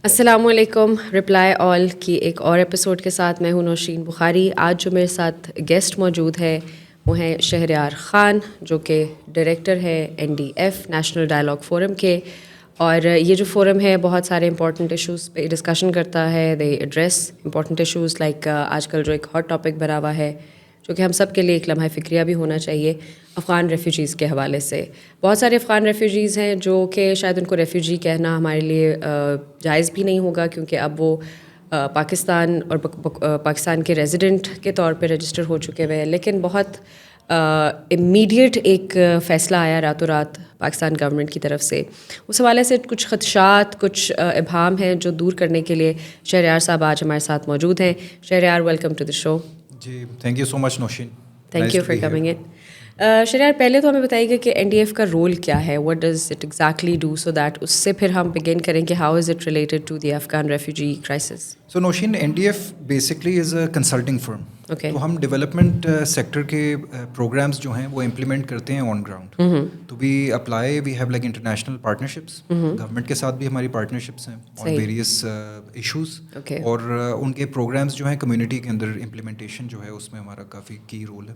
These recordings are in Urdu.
السلام علیکم. رپلائی آل کی ایک اور ایپیسوڈ کے ساتھ میں ہوں نوشین بخاری. آج جو میرے ساتھ گیسٹ موجود ہے وہ ہیں شہریار خان، جو کہ ڈائریکٹر ہے NDF نیشنل ڈائلاگ فورم کے. اور یہ جو فورم ہے بہت سارے امپورٹنٹ ایشوز پہ ڈسکشن کرتا ہے. دے ایڈریس امپورٹنٹ ایشوز لائک آج کل جو ایک ہاٹ ٹاپک بنا ہوا ہے جو کہ ہم سب کے لیے ایک لمحہ فکریہ بھی ہونا چاہیے، افغان ریفیوجیز کے حوالے سے. بہت سارے افغان ریفیوجیز ہیں جو کہ شاید ان کو ریفیوجی کہنا ہمارے لیے جائز بھی نہیں ہوگا، کیونکہ اب وہ پاکستان اور پاکستان کے ریزیڈنٹ کے طور پہ رجسٹر ہو چکے ہوئے ہیں. لیکن بہت امیڈیٹ ایک فیصلہ آیا راتوں رات پاکستان گورنمنٹ کی طرف سے. اس حوالے سے کچھ خدشات، کچھ ابہام ہیں جو دور کرنے کے لیے شہریار صاحب آج ہمارے ساتھ موجود ہیں. Shehryar, welcome to the show. جی thank you so much Nausheen. Thank you for coming in. Shehryar, پہلے تو ہمیں بتائیے گا کہ NDF کا رول کیا ہے، what does it exactly do, so that اس سے پھر ہم بگن کریں کہ how is it related to the Afghan refugee crisis. So Nausheen, NDF basically is a consulting firm. تو ہم ڈیولپمنٹ سیکٹر کے پروگرامس جو ہیں وہ امپلیمنٹ کرتے ہیں آن گراؤنڈ. تو we apply, we have like international partnerships. Government کے ساتھ بھی ہماری پارٹنرشپس ہیں آن ویریس ایشوز. اور ان کے پروگرامس جو ہیں کمیونٹی کے اندر امپلیمنٹیشن جو ہے اس میں ہمارا کافی کی رول ہے.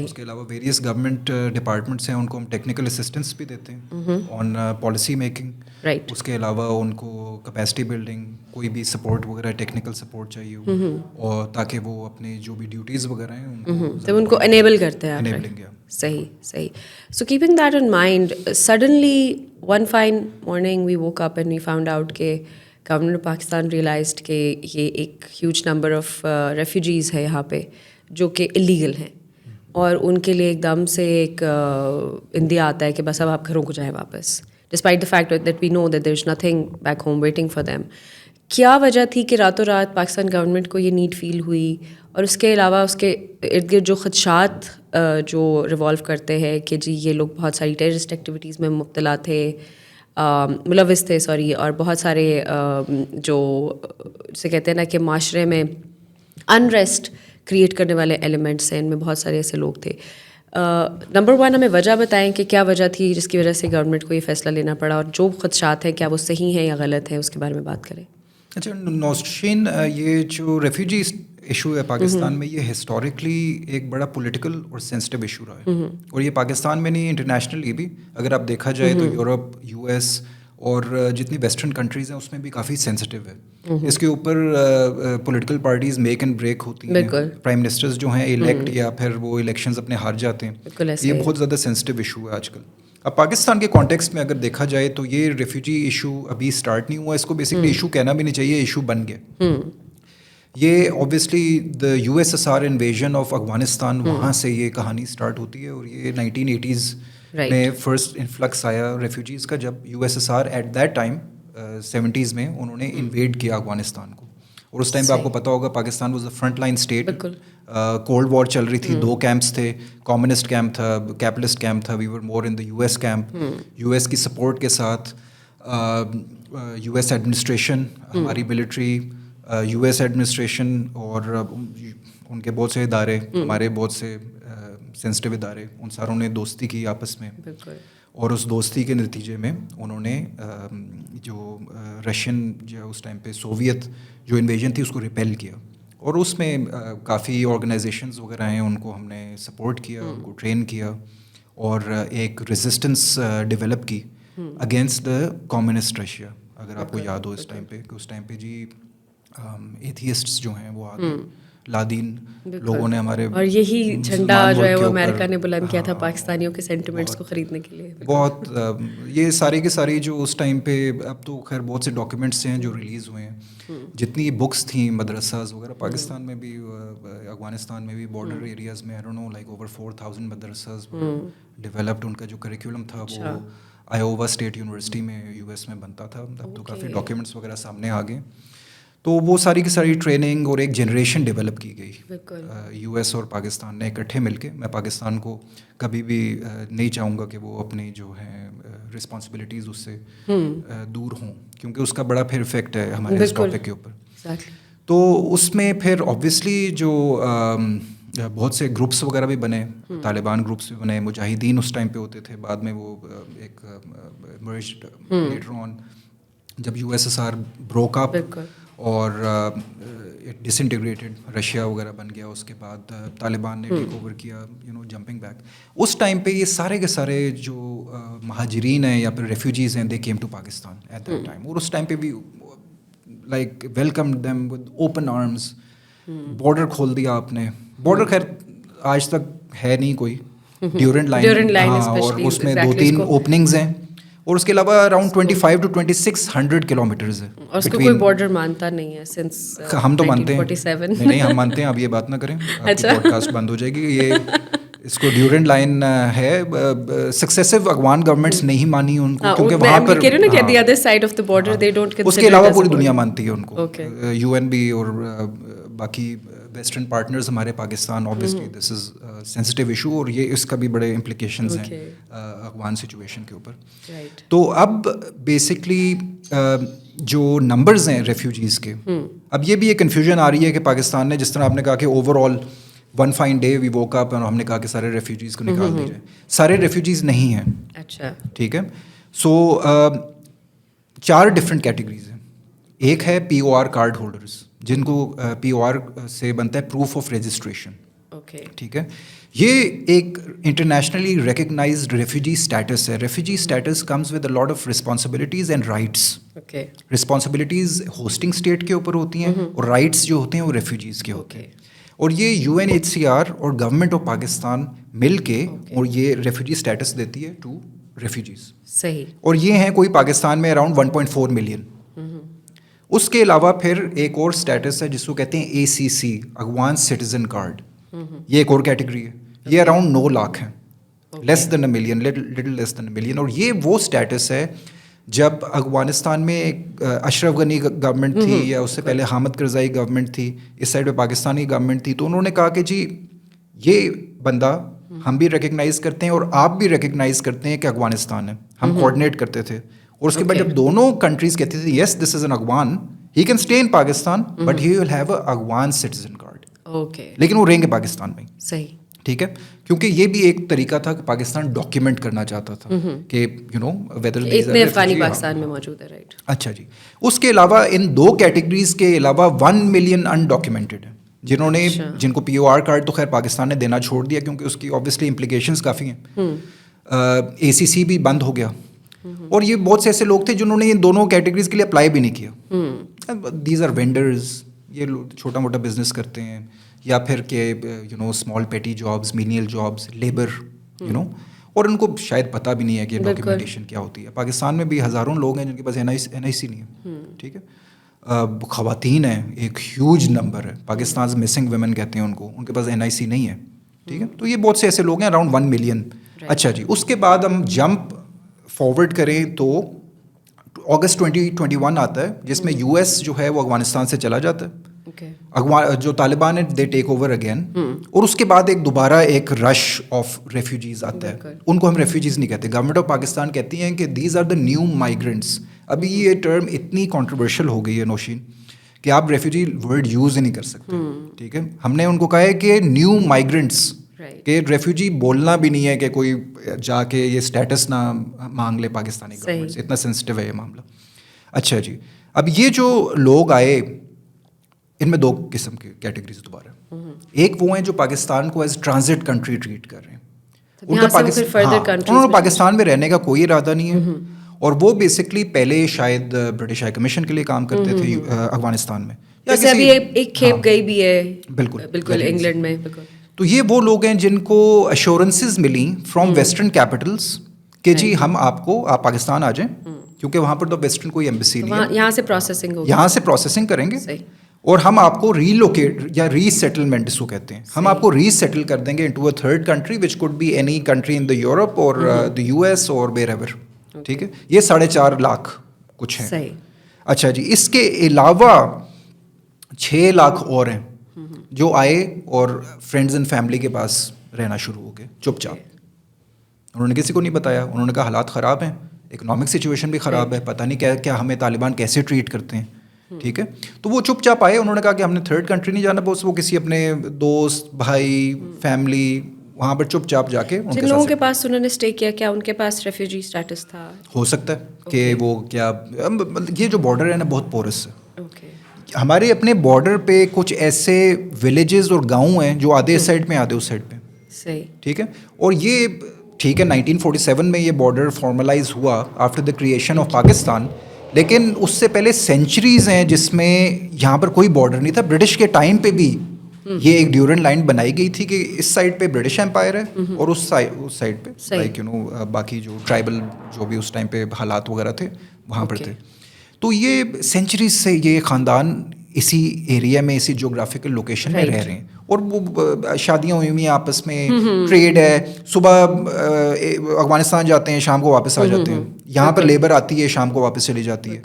اس کے علاوہ ویریس گورنمنٹ ڈپارٹمنٹس ہیں، ان کو ہم ٹیکنیکل اسسٹنس بھی دیتے ہیں آن پالیسی میکنگ. اس کے علاوہ ان کو کیپیسٹی بلڈنگ، کوئی بھی سپورٹ وغیرہ ٹیکنیکل سپورٹ چاہیے ہو، اور تاکہ وہ اپنے جو بھی ڈیوٹیز وغیرہ ہیں ان کو انیبل کرتے ہیں. صحیح. So keeping that in mind, suddenly one fine morning we woke up and we found out کہ گورنمنٹ آف پاکستان ریئلائزڈ کہ یہ ایک ہیوج نمبر آف ریفیوجیز ہے یہاں پہ جو کہ الیگل ہیں، اور ان کے لیے ایک دم سے ایک اندیا آتا ہے کہ بس اب آپ گھروں کو جائیں واپس، despite the fact that we know that there is nothing back home waiting for them. کیا وجہ تھی کہ راتوں رات پاکستان گورنمنٹ کو یہ نیڈ فیل ہوئی؟ اور اس کے علاوہ اس کے ارد گرد جو خدشات جو ریوالو کرتے ہیں کہ جی یہ لوگ بہت ساری ٹیررسٹ ایکٹیویٹیز میں مبتلا تھے، ملوث تھے اور بہت سارے جو جسے کہتے ہیں نا کہ معاشرے میں انریسٹ کریٹ کرنے والے ایلیمنٹس ہیں، ان میں بہت سارے ایسے لوگ تھے. نمبر ون، ہمیں وجہ بتائیں کہ کیا وجہ تھی جس کی وجہ سے گورنمنٹ کو یہ فیصلہ لینا پڑا، اور جو خدشات ہیں کیا وہ صحیح ہیں یا غلط ہیں، اس کے بارے میں بات کریں. اچھا نوشین، یہ جو ریفیوجی ایشو ہے پاکستان میں، یہ ہسٹوریکلی ایک بڑا پولیٹیکل اور سینسٹیو ایشو رہا ہے. اور یہ پاکستان میں نہیں، انٹرنیشنلی بھی اگر آپ دیکھا جائے تو یورپ، US اور جتنی ویسٹرن کنٹریز ہیں اس میں بھی کافی سینسٹیو ہے. اس کے اوپر political parties make and break ہوتی ہیں. پرائم منسٹرز جو ہیں الیکٹ یا پھر وہ الیکشنز اپنے ہار جاتے ہیں. یہ بہت زیادہ سینسٹیو ایشو ہے آج کل. اب پاکستان کے کانٹیکسٹ میں اگر دیکھا جائے تو یہ ریفیوجی ایشو ابھی اسٹارٹ نہیں ہوا. اس کو بیسکلی ایشو کہنا بھی نہیں چاہیے، ایشو بن گیا. یہ obviously the USSR invasion of Afghanistan, وہاں سے یہ کہانی اسٹارٹ ہوتی ہے. اور یہ 1980s میں فرسٹ انفلکس آیا ریفیوجیز کا، جب USSR at that time 70s میں انہوں نے انویڈ کیا افغانستان کو. اور اس ٹائم پہ آپ کو پتا ہوگا Pakistan was a front line state. Cold war چل رہی تھی، 2 کیمپس تھے، کمیونسٹ کیمپ تھا، کیپٹلسٹ کیمپ تھا. We were more in the US camp. US کی سپورٹ کے ساتھ US ایڈمنسٹریشن، ہماری ملٹری، US ایڈمنسٹریشن اور ان کے بہت سے ادارے، ہمارے بہت سے سینسٹیو ادارے، ان ساروں نے دوستی کی آپس میں. اور اس دوستی کے نتیجے میں انہوں نے جو رشین جو اس ٹائم پہ سوویت جو انویژن تھی اس کو ریپیل کیا. اور اس میں کافی آرگنائزیشنز وغیرہ ہیں، ان کو ہم نے سپورٹ کیا، ان کو ٹرین کیا، اور ایک ریزسٹنس ڈیولپ کی اگینسٹ دا کمیونسٹ رشیا. اگر آپ کو یاد ہو اس ٹائم پہ کہ اس ٹائم پہ جی ایتھیسٹس جو ہیں وہ آگے لادین لوگوں نے ہمارے، اور یہی جھنڈا جو ہے وہ امریکہ نے بلند کیا تھا پاکستانیوں کے سینٹیمنٹس کو خریدنے کے لیے. بہت یہ ساری کے ساری جو اس ٹائم پہ، اب تو خیر بہت سے ڈاکیومنٹس ہیں جو ریلیز ہوئے ہیں، جتنی بکس تھیں مدرساز وغیرہ پاکستان میں بھی، افغانستان میں بھی، بارڈر ایریاز میں، I don't know like over 4,000 madrasas developed. ان کا جو کریکولم تھا وہ آیووا اسٹیٹ یونیورسٹی میں US میں بنتا تھا. اب تو کافی ڈاکیومنٹس وغیرہ سامنے آ گئے. تو وہ ساری کی ساری ٹریننگ اور ایک جنریشن ڈیولپ کی گئی US اور پاکستان نے اکٹھے مل کے. میں پاکستان کو کبھی بھی نہیں چاہوں گا کہ وہ اپنی جو ہیں رسپانسبلٹیز اس سے دور ہوں، کیونکہ اس کا بڑا پھر افیکٹ ہے ہمارے اس ٹاپک کے اوپر. تو اس میں پھر اوبویسلی جو بہت سے گروپس وغیرہ بھی بنے، طالبان گروپس بھی بنے، مجاہدین اس ٹائم پہ ہوتے تھے، بعد میں وہ ایک مرجڈ لیٹر آن جب USSR broke up بالکل. اور ڈس انٹیگریٹڈ رشیا وغیرہ بن گیا, اس کے بعد طالبان نے ٹیک اوور کیا, جمپنگ بیک. اس ٹائم پہ یہ سارے کے سارے جو مہاجرین ہیں یا پھر ریفیوجیز ہیں, they came to Pakistan at that time. اور اس ٹائم پہ بھی like welcome them with open arms. Border کھول دیا آپ نے. بارڈر خیر آج تک ہے نہیں کوئی, ڈیورنٹ لائن, اور اس میں 2-3 اوپننگز ہیں, اور اس کے علاوہ اراؤنڈ 25 to 2600 کلومیٹرز ہے. اور اس کو کوئی بارڈر مانتا نہیں ہے سنس ہم تو مانتے ہیں. نہیں ہم مانتے ہیں, اب یہ بات نہ کریں, پوڈ کاسٹ بند ہو جائے گی. یہ اس کو ڈیورنٹ لائن ہے. سکسیسو افغان گورنمنٹس نہیں مانی ان کو, کیونکہ وہاں پر اس کے علاوہ پوری دنیا مانتی ہے ان کو. UN بھی اور باقی ویسٹرن پارٹنرز ہمارے Pakistan, obviously this is sensitive issue, اور یہ اس کا بھی بڑے implications ہیں افغان سچویشن کے اوپر. تو اب بیسکلی جو نمبرز ہیں ریفیوجیز کے, اب یہ بھی ایک کنفیوژن آ رہی ہے کہ پاکستان نے, جس طرح آپ نے کہا کہ overall one fine day we woke up اور ہم نے کہا کہ سارے ریفیوجیز کو نکال دیا جائے. سارے ریفیوجیز نہیں ہیں. اچھا ٹھیک ہے. سو 4 ڈفرینٹ کیٹیگریز ہیں. ایک ہے POR کارڈ ہولڈرز, جن کو POR سے بنتا ہے پروف آف رجسٹریشن. ٹھیک ہے. یہ ایک انٹرنیشنلی ریکگنائزڈ ریفیوجی اسٹیٹس ہے. Refugee status comes with a lot of responsibilities and rights. Responsibilities hosting state کے اوپر ہوتی ہیں, اور رائٹس جو ہوتے ہیں وہ ریفیوجیز کے ہوتے ہیں. اور یہ UNHCR اور گورنمنٹ آف پاکستان مل کے اور یہ ریفیوجی اسٹیٹس دیتی ہے ٹو ریفیوجیز. صحیح. اور یہ ہیں کوئی پاکستان میں اراؤنڈ 1.4 ملین. اس کے علاوہ پھر ایک اور اسٹیٹس ہے جس کو کہتے ہیں ACC, افغان سٹیزن کارڈ. یہ ایک اور کیٹیگری ہے. یہ اراؤنڈ 9 لاکھ ہیں, less than a million, little less than a million. اور یہ وہ اسٹیٹس ہے جب افغانستان میں اشرف غنی گورنمنٹ تھی, یا اس سے پہلے حامد کرزائی گورنمنٹ تھی, اس سائڈ پہ پاکستانی گورنمنٹ تھی, تو انہوں نے کہا کہ جی یہ بندہ ہم بھی ریکگنائز کرتے ہیں اور آپ بھی ریکگنائز کرتے ہیں کہ افغانستان ہے. ہم کوآرڈینیٹ کرتے تھے. اور اس کے بعد جب دونوں کنٹریز کہتے تھے yes this is an Afghan, he can stay in Pakistan but he will have a Afghan citizen card. لیکن وہ رہیں گے پاکستان میں. صحیح. ٹھیک ہے. کیونکہ یہ بھی ایک طریقہ تھا کہ پاکستان ڈاکیومنٹ کرنا چاہتا تھا کہ ویدر اتنے افغانی پاکستان میں موجود ہے. رائٹ. اچھا جی. اس کے علاوہ ان 2 کیٹیگریز کے علاوہ 1 ملین انڈاکیومنٹڈ ہیں, جن کو POR کارڈ تو خیر پاکستان نے دینا چھوڑ دیا کیونکہ اس کی اوبیسلی امپلیکیشنز کافی ہیں. ACC بھی بند ہو گیا. اور یہ بہت سے ایسے لوگ تھے جنہوں نے ان دونوں کیٹیگریز کے لیے اپلائی بھی نہیں کیا. دیز آر وینڈرز, یہ چھوٹا موٹا بزنس کرتے ہیں, یا پھر کہ اسمال پیٹی جابس, مینیل جابس, لیبر, اور ان کو شاید پتہ بھی نہیں ہے کہ ڈاکیومنٹیشن کیا ہوتی ہے. پاکستان میں بھی ہزاروں لوگ ہیں جن کے پاس NIC نہیں ہے. ٹھیک ہے. خواتین ہیں, ایک ہیوج نمبر ہے. پاکستان مسنگ ویمن کہتے ہیں ان کو, ان کے پاس NIC نہیں ہے. ٹھیک ہے. تو یہ بہت سے ایسے لوگ ہیں, اراؤنڈ 1 ملین. اچھا جی. اس کے بعد ہم جمپ فارورڈ کریں تو اگست 2021 آتا ہے, جس میں US جو ہے وہ افغانستان سے چلا جاتا ہے. جو طالبان ہے دے ٹیک اوور اگین. اور اس کے بعد ایک دوبارہ ایک رش آف ریفیوجیز آتا ہے. ان کو ہم ریفیوجیز نہیں کہتے, گورنمنٹ آف پاکستان کہتی ہیں کہ these are the new migrants. ابھی یہ ٹرم اتنی کنٹروورشل ہو گئی ہے نوشین کہ آپ ریفیوجی ورڈ یوز ہی نہیں کر سکتے. ٹھیک ہے. ہم نے ان کو کہا ہے کہ نیو مائیگرنٹس, کہ ریفیوجی بولنا بھی نہیں ہے کہ کوئی جا کے یہ اسٹیٹس نہ مانگ لے پاکستانی گورنمنٹ سے. اتنا سینسٹیو ہے یہ معاملہ. اچھا جی. اب یہ جو لوگ آئے ان میں 2 قسم کی کیٹیگریز دوبارہ. ایک وہ ہیں جو پاکستان کو ایز ٹرانزٹ کنٹری ٹریٹ کر رہے ہیں. انہوں نے پاکستان میں رہنے کا کوئی ارادہ نہیں ہے, اور وہ بیسکلی پہلے شاید برٹش ہائی کمیشن کے لیے کام کرتے تھے افغانستان میں. جیسے ابھی ایک کھیپ گئی بھی ہے بالکل انگلینڈ میں. تو یہ وہ لوگ ہیں جن کو ایشورنسز ملیں فرام ویسٹرن کیپٹلس کہ جی ہم آپ پاکستان آ جائیں, کیونکہ وہاں پر تو ویسٹرن کوئی ایمبیسی نہیں ہے, یہاں سے پروسیسنگ کریں گے, اور ہم آپ کو ری لوکیٹ یا ری سیٹلمنٹ اس کو کہتے ہیں, ہم آپ کو ری سیٹل کر دیں گے into a third country which could be any country in the Europe or the US or wherever. ٹھیک ہے. یہ 4.5 لاکھ کچھ ہیں. اچھا جی. اس کے علاوہ 6 لاکھ اور ہیں جو آئے اور فرینڈز اینڈ فیملی کے پاس رہنا شروع ہو گئے چپ چاپ. انہوں نے کسی کو نہیں بتایا. انہوں نے کہا حالات خراب ہیں, اکنامک سچویشن بھی خراب ہے, پتہ نہیں کیا ہمیں طالبان کیسے ٹریٹ کرتے ہیں. ٹھیک ہے. تو وہ چپ چاپ آئے. انہوں نے کہا کہ ہم نے تھرڈ کنٹری نہیں جانا, بس وہ کسی اپنے دوست, بھائی, فیملی, وہاں پر چپ چاپ جا کے جن لوگوں کے پاس انہوں نے اسٹے کیا کیا ان کے پاس ریفیوجی اسٹیٹس تھا؟ ہو سکتا ہے کہ وہ کیا، یہ جو بارڈر ہے نا بہت پورس ہے. اوکے. ہمارے اپنے بارڈر پہ کچھ ایسے ولیجز اور گاؤں ہیں جو آدھے اس سائڈ پہ آدھے اس سائڈ پہ. صحیح. ٹھیک ہے. اور یہ ٹھیک ہے 1947 میں یہ بارڈر فارملائز ہوا after the creation of Pakistan, لیکن اس سے پہلے سینچریز ہیں جس میں یہاں پر کوئی بارڈر نہیں تھا. برٹش کے ٹائم پہ بھی یہ ایک ڈیورن لائن بنائی گئی تھی کہ اس سائڈ پہ برٹش امپائر ہے اور اس سائڈ پہ لائک یو نو باقی جو ٹرائبل جو بھی اس ٹائم پہ حالات وغیرہ تھے وہاں پر تھے. تو یہ سینچریز سے یہ خاندان اسی ایریا میں اسی جیوگرافیکل لوکیشن میں رہ رہے ہیں اور وہ شادیاں ہوئی ہوئی ہیں آپس میں، ٹریڈ ہے، صبح افغانستان جاتے ہیں شام کو واپس آ جاتے ہیں، یہاں پر لیبر آتی ہے شام کو واپس چلی جاتی ہے.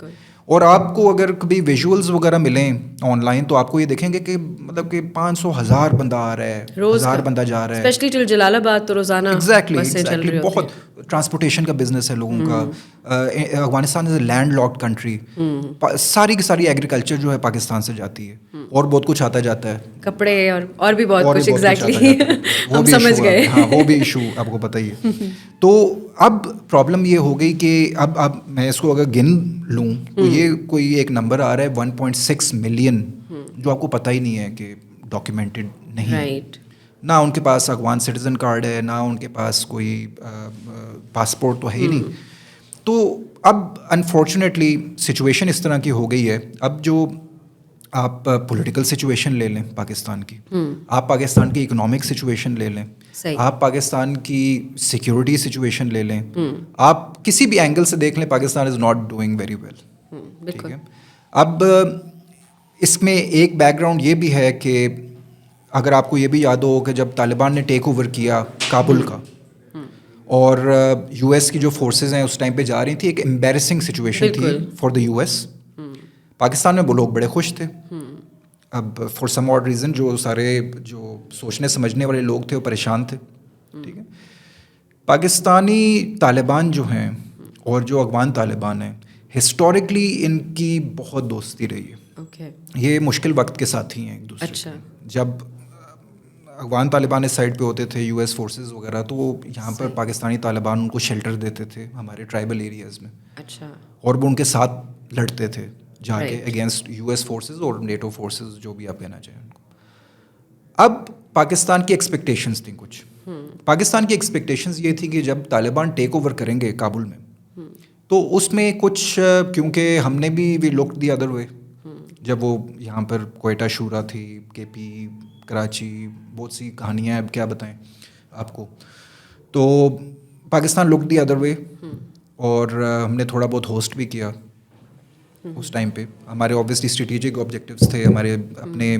اور آپ کو اگر کبھی ویژولز وغیرہ ملیں آن لائن تو آپ کو یہ دیکھیں گے کہ مطلب کہ 500,000 بندہ آ رہا ہے، 1000 بندہ جا رہا ہے، اسپیشلی ٹل جلال آباد تو روزانہ ایگزیکٹلی بہت ٹرانسپورٹیشن کا بزنس ہے لوگوں کا. افغانستان از اے لینڈ لاکڈ کنٹری، ساری کی ساری ایگریکلچر جو ہے پاکستان سے جاتی ہے اور بہت کچھ آتا جاتا ہے، کپڑے اور بھی بہت کچھ. ایگزیکٹلی ہم سمجھ گئے. ہاں وہ بھی ایشو آپ کو پتہ ہی ہے. تو اب پرابلم یہ ہو گئی کہ اب میں اس کو اگر گن لوں تو یہ کوئی ایک نمبر آ رہا ہے 1.6 ملین جو آپ کو پتہ ہی نہیں ہے کہ ڈاکیومنٹڈ نہیں ہے. نہ ان کے پاس افغان سٹیزن کارڈ ہے، نہ ان کے پاس کوئی پاسپورٹ تو ہے ہی نہیں. تو اب انفارچونیٹلی سچویشن اس طرح کی ہو گئی ہے. اب جو آپ پولیٹیکل سچویشن لے لیں پاکستان کی، آپ پاکستان کی اکنامک سچویشن لے لیں، آپ پاکستان کی سیکیورٹی سچویشن لے لیں، آپ کسی بھی اینگل سے دیکھ لیں Pakistan is not doing very well. ٹھیک ہے. اب اس میں ایک بیک گراؤنڈ یہ بھی ہے کہ اگر آپ کو یہ بھی یاد ہو کہ جب طالبان نے ٹیک اوور کیا کابل کا اور یو ایس کی جو فورسز ہیں اس ٹائم پہ جا رہی تھیں، ایک امبیرسنگ سچویشن تھی for the U S. Pakistan میں وہ لوگ بڑے خوش تھے. اب فار سم آڈ ریزن جو سارے جو سوچنے سمجھنے والے لوگ تھے وہ پریشان تھے. ٹھیک ہے. پاکستانی طالبان جو ہیں اور جو افغان طالبان ہیں ہسٹوریکلی ان کی بہت دوستی رہی ہے. یہ مشکل وقت کے ساتھی ہیں ایک دوسرے. جب افغان طالبان اس سائڈ پہ ہوتے تھے یو ایس فورسز وغیرہ تو یہاں پر پاکستانی طالبان ان کو شیلٹر دیتے تھے ہمارے ٹرائبل ایریاز میں. اور وہ ان کے ساتھ لڑتے تھے جا کے اگینسٹ یو ایس فورسز اور نیٹو فورسز جو بھی آپ کہنا چاہیں ان کو. اب پاکستان کی ایکسپیکٹیشنز تھیں کچھ. پاکستان کی ایکسپیکٹیشنز یہ تھی کہ جب طالبان ٹیک اوور کریں گے کابل میں تو اس میں کچھ کیونکہ ہم نے بھی وی لک دی ادر وے جب وہ یہاں پر کوئٹہ شورا تھی، کے پی، کراچی، بہت سی کہانیاں اب کیا بتائیں آپ کو. تو پاکستان لک دی ادر وے اور ہم نے تھوڑا بہت ہوسٹ بھی کیا اس ٹائم پہ. ہمارے اوبیسلی اسٹریٹجک آبجیکٹیوز تھے ہمارے اپنے.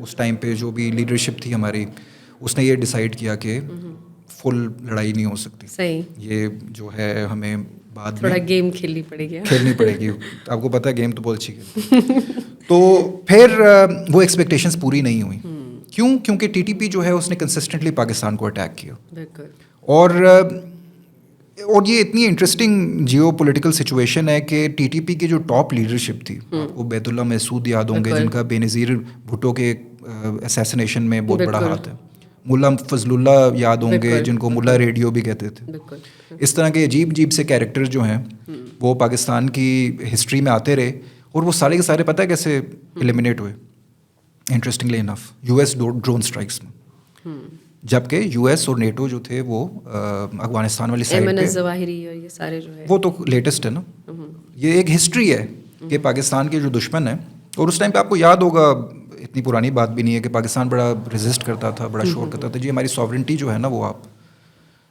اس ٹائم پہ جو بھی لیڈرشپ تھی ہماری اس نے یہ ڈیسائیڈ کیا کہ فل لڑائی نہیں ہو سکتی. صحیح. یہ جو ہے ہمیں بعد میں تھوڑا گیم کھیلنی پڑے گی. آپ کو پتہ ہے گیم تو بہت اچھی کھیلی. تو پھر وہ ایکسپیکٹیشنز پوری نہیں ہوئی. کیوں؟ کیونکہ ٹی ٹی پی جو ہے اس نے کنسسٹنٹلی پاکستان کو اٹیک کیا. اور یہ اتنی انٹرسٹنگ جیو پولیٹیکل سچویشن ہے کہ ٹی ٹی پی کی جو ٹاپ لیڈرشپ تھی آپ کو بیت اللہ محسود یاد ہوں گے جن کا بے نظیر بھٹو کے اسیسنیشن میں بہت بڑا ہاتھ ہے. ملا فضل اللہ یاد ہوں گے جن کو ملا ریڈیو بھی کہتے تھے. اس طرح کے عجیب عجیب سے کیریکٹر جو ہیں وہ پاکستان کی ہسٹری میں آتے رہے اور وہ سارے کے سارے پتہ ہے کیسے ایلیمینیٹ ہوئے. Interestingly enough US drone strikes میں، جبکہ یو ایس اور نیٹو جو تھے وہ افغانستان والی سائڈ پہ وہ تو لیٹسٹ ہے نا. یہ ایک ہسٹری ہے کہ پاکستان کے جو دشمن ہیں اور اس ٹائم پہ آپ کو یاد ہوگا اتنی پرانی بات بھی نہیں ہے کہ پاکستان بڑا ریزسٹ کرتا تھا، بڑا شور کرتا تھا جی ہماری ساورنٹی جو ہے نا وہ آپ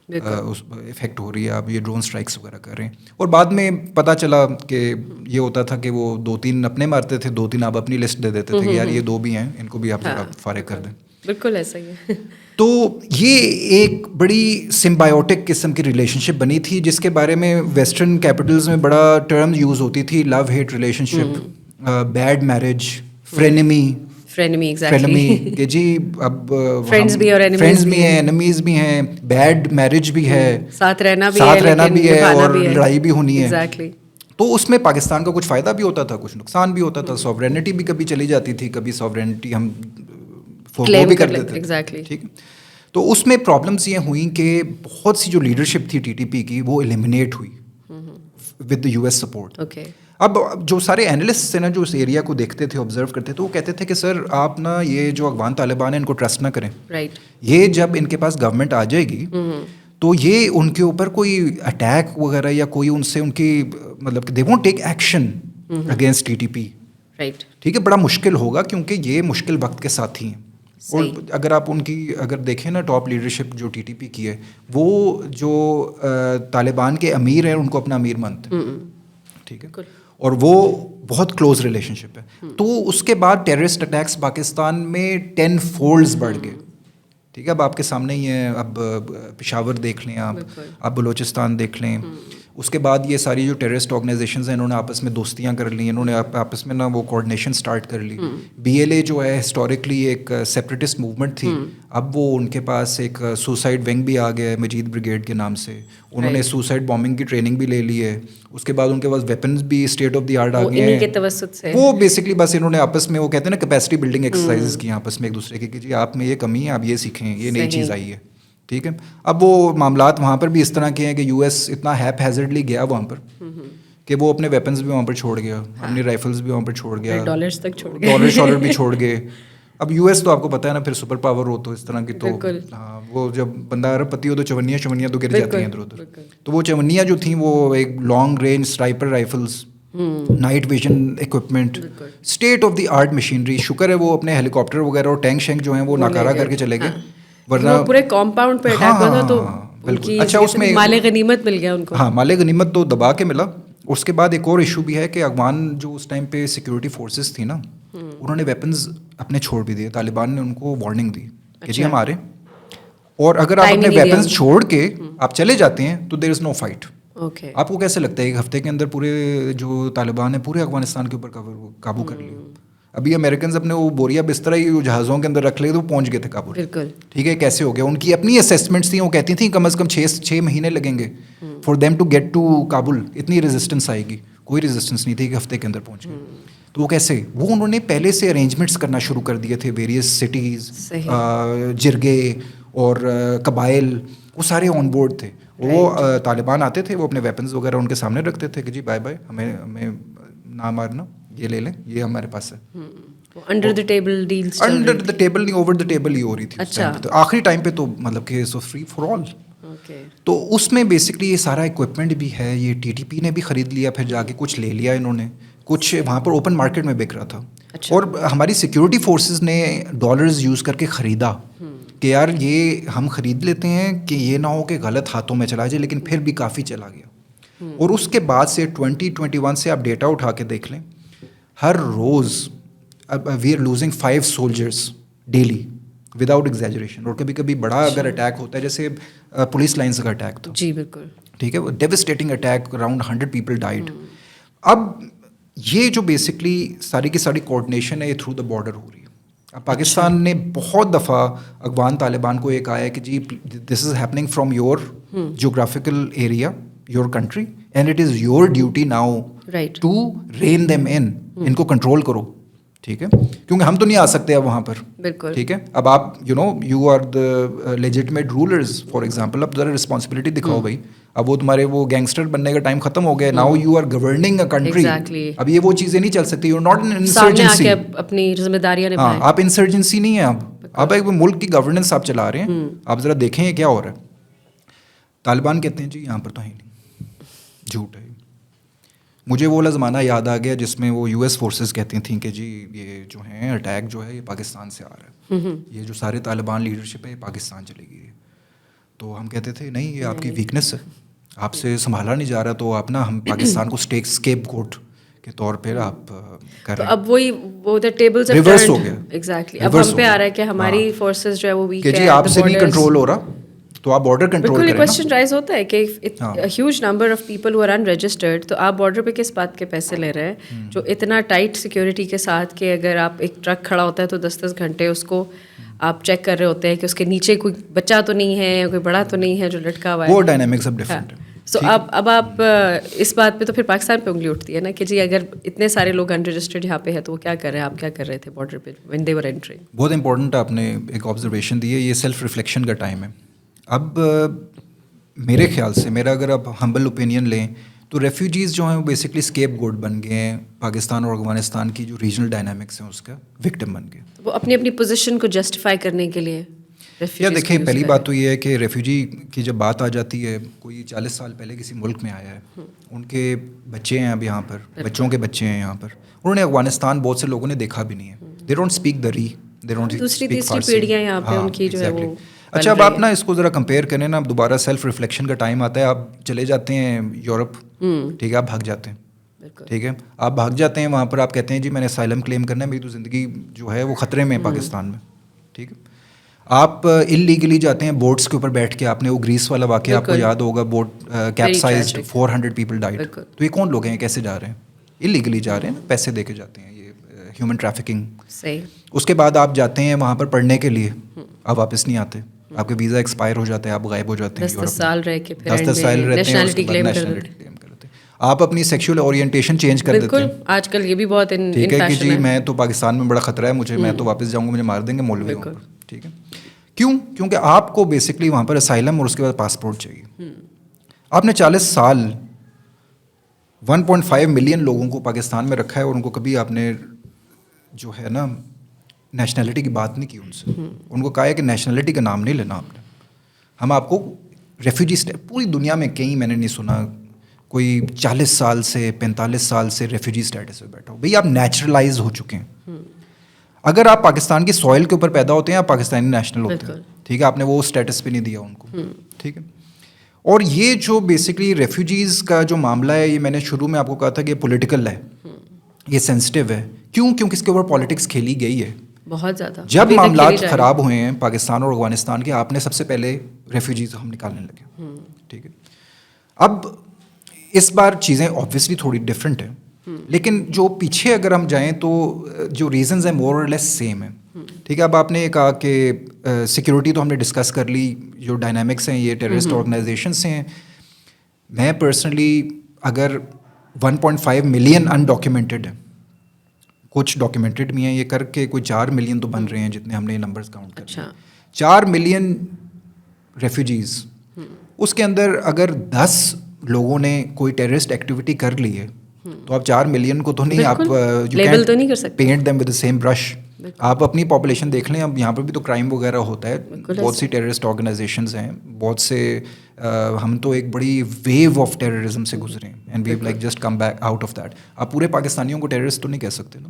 افیکٹ ہو رہی ہے، آپ یہ ڈرون اسٹرائکس وغیرہ کر رہے ہیں. اور بعد میں پتہ چلا کہ یہ ہوتا تھا کہ وہ 2-3 اپنے مارتے تھے، 2-3 آپ اپنی لسٹ دے دیتے تھے کہ یار یہ 2 بھی ہیں ان کو بھی آپ فارغ کر دیں. بالکل ایسا ہی ہے. تو یہ ایک بڑی سمبایوٹک قسم کی ریلیشن شپ بنی تھی جس کے بارے میں ویسٹرن کیپٹلز میں بڑا ٹرم یوز ہوتی تھی، لو ہیٹ ریلیشن شپ، بیڈ میرج، فرینمی کہ جی اب فرینڈز بھی ہیں، انیمیز بھی ہیں، بیڈ میرج بھی ہے، ساتھ رہنا بھی ہے اور لڑائی بھی ہونی ہے. تو اس میں پاکستان کا کچھ فائدہ بھی ہوتا تھا، کچھ نقصان بھی ہوتا تھا. سوورینٹی بھی کبھی چلی جاتی تھی، کبھی سوورینٹی ہم فورگو بھی کر دیتے تھے. ٹھیک ہے. تو اس میں پرابلمس یہ ہوئیں کہ بہت سی جو لیڈرشپ تھی ٹی ٹی پی کی وہ ایلیمنیٹ ہوئی ود یو ایس سپورٹ. اب جو سارے اینالسٹ ہیں نا جو اس ایریا کو دیکھتے تھے آبزرو کرتے تھے وہ کہتے تھے کہ سر آپ نا یہ جو افغان طالبان ہیں ان کو ٹرسٹ نہ کریں. یہ جب ان کے پاس گورنمنٹ آ جائے گی تو یہ ان کے اوپر کوئی اٹیک وغیرہ یا کوئی ان سے ان کی مطلب they won't take action against T T P. ٹھیک ہے, بڑا مشکل ہوگا کیونکہ یہ مشکل وقت کے ساتھی ہیں. اور اگر آپ ان کی اگر دیکھیں نا ٹاپ لیڈرشپ جو ٹی ٹی پی کی ہے وہ جو طالبان کے امیر ہیں ان کو اپنا امیر مانتے ہیں. ٹھیک ہے, اور وہ بہت کلوز ریلیشن شپ ہے. تو اس کے بعد ٹیررسٹ اٹیکس پاکستان میں 10 فولڈز بڑھ گئے. ٹھیک ہے, اب آپ کے سامنے ہی ہے, اب پشاور دیکھ لیں, آپ بلوچستان دیکھ لیں. اس کے بعد یہ ساری جو ٹیررسٹ آرگنائزیشنز ہیں انہوں نے آپس میں دوستیاں کر لی, انہوں نے آپس میں نا وہ کوآرڈینیشن سٹارٹ کر لی. بی ایل اے جو ہے ہسٹوریکلی ایک سیپریٹسٹ موومنٹ تھی, اب وہ ان کے پاس ایک سوسائڈ ونگ بھی آ گیا ہے مجید بریگیڈ کے نام سے. انہوں نے سوسائڈ بامبنگ کی ٹریننگ بھی لے لی ہے. اس کے بعد ان کے پاس ویپنز بھی اسٹیٹ آف دی آرٹ آ گئے ہیں. وہ بیسکلی بس انہوں نے آپس میں وہ کہتے ہیں نا کیپیسٹی بلڈنگ ایکسرسائزز کی آپس میں ایک دوسرے کی کہ جی آپ میں یہ کمی ہے آپ یہ سیکھیں, یہ نئی چیز آئی ہے. ٹھیک ہے, اب وہ معاملات وہاں پر بھی اس طرح کے ہیں کہ یو ایس اتنا ہیپ ہیزرڈلی گیا وہاں پر کہ وہ اپنے ویپنز بھی وہاں پر چھوڑ گیا, اپنی رائفلز بھی وہاں پر چھوڑ گیا, ڈالر بھی چھوڑ گئے. اب یو ایس تو آپ کو پتہ ہے نا پھر سپر پاور ہو تو اس طرح کی, تو وہ جب بندہ ارب پتی ہو تو چونیاں تو گر جاتی ہیں ادھر ادھر. تو وہ چونیاں جو تھیں وہ ایک long range sniper rifles, night vision equipment, state of the art machinery. شکر ہے وہ اپنے ہیلی کاپٹر وغیرہ اور ٹینک شینک جو ہیں وہ ناکارہ کر کے چلے گئے, ورنہ پورے کمپاؤنڈ پہ اٹیک ہوا تھا تو بالکل. اچھا, اس میں مال غنیمت مل گیا ان کو. ہاں, مال غنیمت تو دبا کے ملا. اس کے بعد ایک اور ایشو بھی ہے کہ افغان جو اس ٹائم پہ سیکورٹی فورسز تھی نا انہوں نے ویپنز اپنے چھوڑ بھی دیے. طالبان نے ان کو وارننگ دی کہ جی ہم آ رہے ہیں, اور اگر آپ اپنے ویپنز چھوڑ کے آپ چلے جاتے ہیں تو دیر از نو فائٹ. آپ کو کیسے لگتا ہے ایک ہفتے کے اندر پورے جو طالبان ہیں پورے افغانستان کے اوپر قابو کر لیا؟ ابھی امریکنز اپنے وہ بوریا بستر ہی جہازوں کے اندر رکھ لے تو پہنچ گئے تھے کابل. ٹھیک ہے, کیسے ہو گیا؟ ان کی اپنی اسیسمنٹس تھیں, وہ کہتی تھیں کم از کم 6 مہینے لگیں گے for them to get to Kabul. اتنی ریزسٹنس آئے گی, کوئی ریزسٹنس نہیں تھی کہ ہفتے کے اندر پہنچ گئے. تو وہ کیسے؟ وہ انہوں نے پہلے سے ارینجمنٹس کرنا شروع کر دیے تھے. ویریس سٹیز, جرگے اور قبائل وہ سارے آن بورڈ تھے. وہ طالبان آتے تھے, وہ اپنے ویپنز وغیرہ ان کے سامنے رکھتے تھے کہ جی بائے بائے, ہمیں نہ مارنا, یہ لے لیں, یہ ہمارے پاس ہے. Under the table deals, under the table نہیں, اوور دی ٹیبل ہی ہو رہی تھی. اچھا, تو آخری ٹائم پہ تو مطلب کہ سو فری فار آل. تو اس میں بیسکلی یہ سارا اکوپمنٹ بھی ہے, یہ ٹی ٹی پی نے بھی خرید لیا, پھر جا کے کچھ لے لیا انہوں نے, کچھ وہاں پر اوپن مارکیٹ میں بک رہا تھا. اور ہماری سیکورٹی فورسز نے ڈالرز یوز کر کے خریدا کہ یار یہ ہم خرید لیتے ہیں کہ یہ نہ ہو کہ غلط ہاتھوں میں چلا جائے, لیکن پھر بھی کافی چلا گیا. اور اس کے بعد سے 2021 سے آپ ڈیٹا اٹھا کے دیکھ لیں, ہر روز we are losing 5 soldiers daily without exaggeration. اور کبھی کبھی بڑا اگر اٹیک ہوتا ہے, جیسے پولیس لائنس کا اٹیک تھا, جی بالکل, ٹھیک ہے, devastating attack, around 100 people died. اب یہ جو بیسکلی ساری کی ساری کوآرڈینیشن ہے یہ تھرو دا بارڈر ہو رہی ہے. اب پاکستان نے بہت دفعہ افغان طالبان کو یہ کہا ہے کہ جی this is happening from your geographical area, your country, and it is your duty now to rein them ان کو کنٹرول کرو. ٹھیک ہے, کیونکہ ہم تو نہیں آ سکتے اب وہاں پر. بالکل ٹھیک ہے. اب آپ you are the legitimate rulers for example, اب ذرا رسپانسبلٹی دکھاؤ بھائی. اب وہ تمہارے وہ گینگسٹر بننے کا ٹائم ختم ہو گیا. Now you are governing a country. اب یہ وہ چیزیں نہیں چل سکتی. You are not an insurgency, اپنی ذمہ داریاں ہاں آپ انسرجنسی نہیں ہیں. اب ایک ملک کی گورننس آپ چلا رہے ہیں. آپ ذرا دیکھیں یہ کیا ہو رہا ہے. طالبان کہتے ہیں جی یہاں پر تو ہے نہیں, جھوٹ ہے. مجھے وہ والا زمانہ یاد آ گیا جس میں وہ یو ایس فورسز کہتی تھیں کہ جی یہ جو ہیں اٹیک جو ہے یہ پاکستان سے آ رہا ہے, یہ جو سارے طالبان لیڈرشپ ہے یہ پاکستان چلے گی. تو ہم کہتے تھے نہیں, یہ آپ کی ویکنیس ہے, آپ سے سنبھالا نہیں جا رہا, تو آپ نا ہم پاکستان کو اسکیپ گوٹ کے طور پہ آپ کر رہے ہیں. اب وہی وہ دا ٹیبلز ریورس ہو گیا. ایگزیکٹلی, اب ہم پہ آ رہا ہے کہ ہماری فورسز جو ہے وہ ویک ہے, کہ جی آپ سے نہیں کنٹرول ہو رہا تو آپ بارڈر کنٹرول کریں. بالکل کویسچن رائز ہوتا ہے کہ huge number of people who are unregistered, تو آپ بارڈر پہ کس بات کے پیسے لے رہے ہیں جو اتنا ٹائٹ سیکورٹی کے ساتھ کہ اگر آپ ایک ٹرک کھڑا ہوتا ہے تو 10 گھنٹے اس کو آپ چیک کر رہے ہوتے ہیں کہ اس کے نیچے کوئی بچہ تو نہیں ہے, کوئی بڑا تو نہیں ہے جو لٹکا ہوا ہے. وہ ڈائنامکس اب ڈفرینٹ ہے. سو اب آپ اس بات پہ تو پھر پاکستان پہ انگلی اٹھتی ہے نا کہ جی اگر اتنے سارے لوگ انرجسٹرڈ یہاں پہ ہے تو وہ کیا کر رہے ہیں, آپ کیا کر رہے تھے بارڈر پہ وین دے ور انٹرنگ. بہت امپورٹنٹ آپ نے ایک آبزرویشن دی ہے, یہ سیلف ریفلیکشن کا ٹائم ہے. اب میرے خیال سے, میرا اگر آپ ہمبل اوپینین لیں تو ریفیوجیز جو ہیں وہ بیسکلی اسکیپ گوٹ بن گئے ہیں پاکستان اور افغانستان کی جو ریجنل ڈائنامکس ہیں اس کا وکٹم بن گئے. وہ اپنی اپنی پوزیشن کو جسٹیفائی کرنے کے لیے یا دیکھیں, پہلی بات تو یہ ہے کہ ریفیوجی کی جب بات آ جاتی ہے, کوئی 40 سال پہلے کسی ملک میں آیا ہے, ان کے بچے ہیں اب یہاں پر, بچوں کے بچے ہیں یہاں پر, انہوں نے افغانستان بہت سے لوگوں نے دیکھا بھی نہیں ہے. دے ڈونٹ اسپیک دری, دے ڈونٹ دوسری تیسری پیڑھیاں یہاں پہ ان کی جو ہے وہ. اچھا, اب آپ نا اس کو ذرا کمپیئر کریں نا, اب دوبارہ سیلف ریفلیکشن کا ٹائم آتا ہے, آپ چلے جاتے ہیں یورپ, ٹھیک ہے, آپ بھاگ جاتے ہیں, ٹھیک ہے, آپ بھاگ جاتے ہیں وہاں پر, آپ کہتے ہیں جی میں نے اسائلم کلیم کرنا ہے, میری تو زندگی جو ہے وہ خطرے میں ہے پاکستان میں, ٹھیک ہے. آپ انلیگلی جاتے ہیں بوٹس کے اوپر بیٹھ کے, آپ نے وہ گریس والا واقعہ آپ کو یاد ہوگا, بوٹ کیپسائزڈ 400 پیپل ڈائڈ. تو یہ کون لوگ ہیں, کیسے جا رہے ہیں, انلیگلی جا رہے ہیں, پیسے دے کے جاتے ہیں, یہ ہیومن ٹریفکنگ. صحیح. اس کے بعد آپ جاتے ہیں وہاں پر پڑھنے کے لیے, آپ واپس نہیں آتے, آپ کا ویزا ایکسپائر ہو جاتا ہے, آپ غائب ہو جاتے ہیں, 10 سال رہ کے پھر 10 سال رہتے ہیں, نیشنلٹی کلیم کرتے ہیں, آپ اپنی سیکشول اورینٹیشن چینج کر دیتے ہیں. آج کل یہ بھی بہت ٹھیک ہے کہ جی میں تو پاکستان میں بڑا خطرہ ہے مجھے, میں تو واپس جاؤں گا, مجھے مار دیں گے مولوی وہاں پر, ٹھیک ہے. کیوں؟ کیونکہ آپ کو بیسکلی وہاں پر اسائلم اور اس کے بعد پاسپورٹ چاہیے. آپ نے 40 سال 1.5 ملین لوگوں کو پاکستان میں رکھا ہے اور ان کو کبھی آپ نے جو ہے نا نیشنلٹی کی بات نہیں کی ان سے. ان کو کہا ہے کہ نیشنلٹی کا نام نہیں لینا آپ نے, ہم آپ کو ریفیوجی, پوری دنیا میں کہیں میں نے نہیں سنا کوئی 40 سال سے 45 سال سے ریفیوجی اسٹیٹس پہ بیٹھا ہو. بھئی آپ نیچرلائز ہو چکے ہیں. اگر آپ پاکستان کی سوئل کے اوپر پیدا ہوتے ہیں آپ پاکستانی نیشنل ہوتے ہیں, ٹھیک ہے, آپ نے وہ اسٹیٹس بھی نہیں دیا ان کو, ٹھیک ہے. اور یہ جو بیسکلی ریفیوجیز کا جو معاملہ ہے, یہ میں نے شروع میں آپ کو کہا تھا کہ یہ پولیٹیکل ہے, یہ سینسٹیو ہے. کیوں؟ کیونکہ اس کے اوپر پالیٹکس کھیلی گئی ہے بہت زیادہ. جب معاملات خراب ہوئے ہیں پاکستان اور افغانستان کے, آپ نے سب سے پہلے ریفیوجیز ہم نکالنے لگے, ٹھیک ہے. اب اس بار چیزیں آبویسلی تھوڑی ڈفرینٹ ہیں, لیکن جو پیچھے اگر ہم جائیں تو جو ریزنز ہیں مور اور لیس سیم ہیں, ٹھیک ہے. اب آپ نے کہا کہ سیکیورٹی تو ہم نے ڈسکس کر لی, جو ڈائنامکس ہیں یہ ٹیررسٹ آرگنائزیشنس ہیں. میں پرسنلی اگر 1.5 ملین انڈاکیومنٹڈ ہیں, کچھ ڈاکیومنٹڈ بھی ہیں, یہ کر کے کوئی 4 ملین تو بن رہے ہیں جتنے ہم نے نمبرز کاؤنٹ کر رہے ہیں. 4 ملین ریفیوجیز, اس کے اندر اگر 10 لوگوں نے کوئی ٹیررسٹ ایکٹیویٹی کر لی ہے تو آپ 4 ملین کو تو نہیں, آپ لیبل تو نہیں کر سکتے, paint them with the same brush. آپ اپنی پاپولیشن دیکھ لیں, اب یہاں پر بھی تو کرائم وغیرہ ہوتا ہے, بہت سی ٹیررسٹ آرگنائزیشنز ہیں, بہت سے, ہم تو ایک بڑی ویو آف ٹیررزم سے گزرے ہیں, and we have like just come back out of that. آپ پورے پاکستانیوں کو ٹیررسٹ تو نہیں کہہ سکتے نا,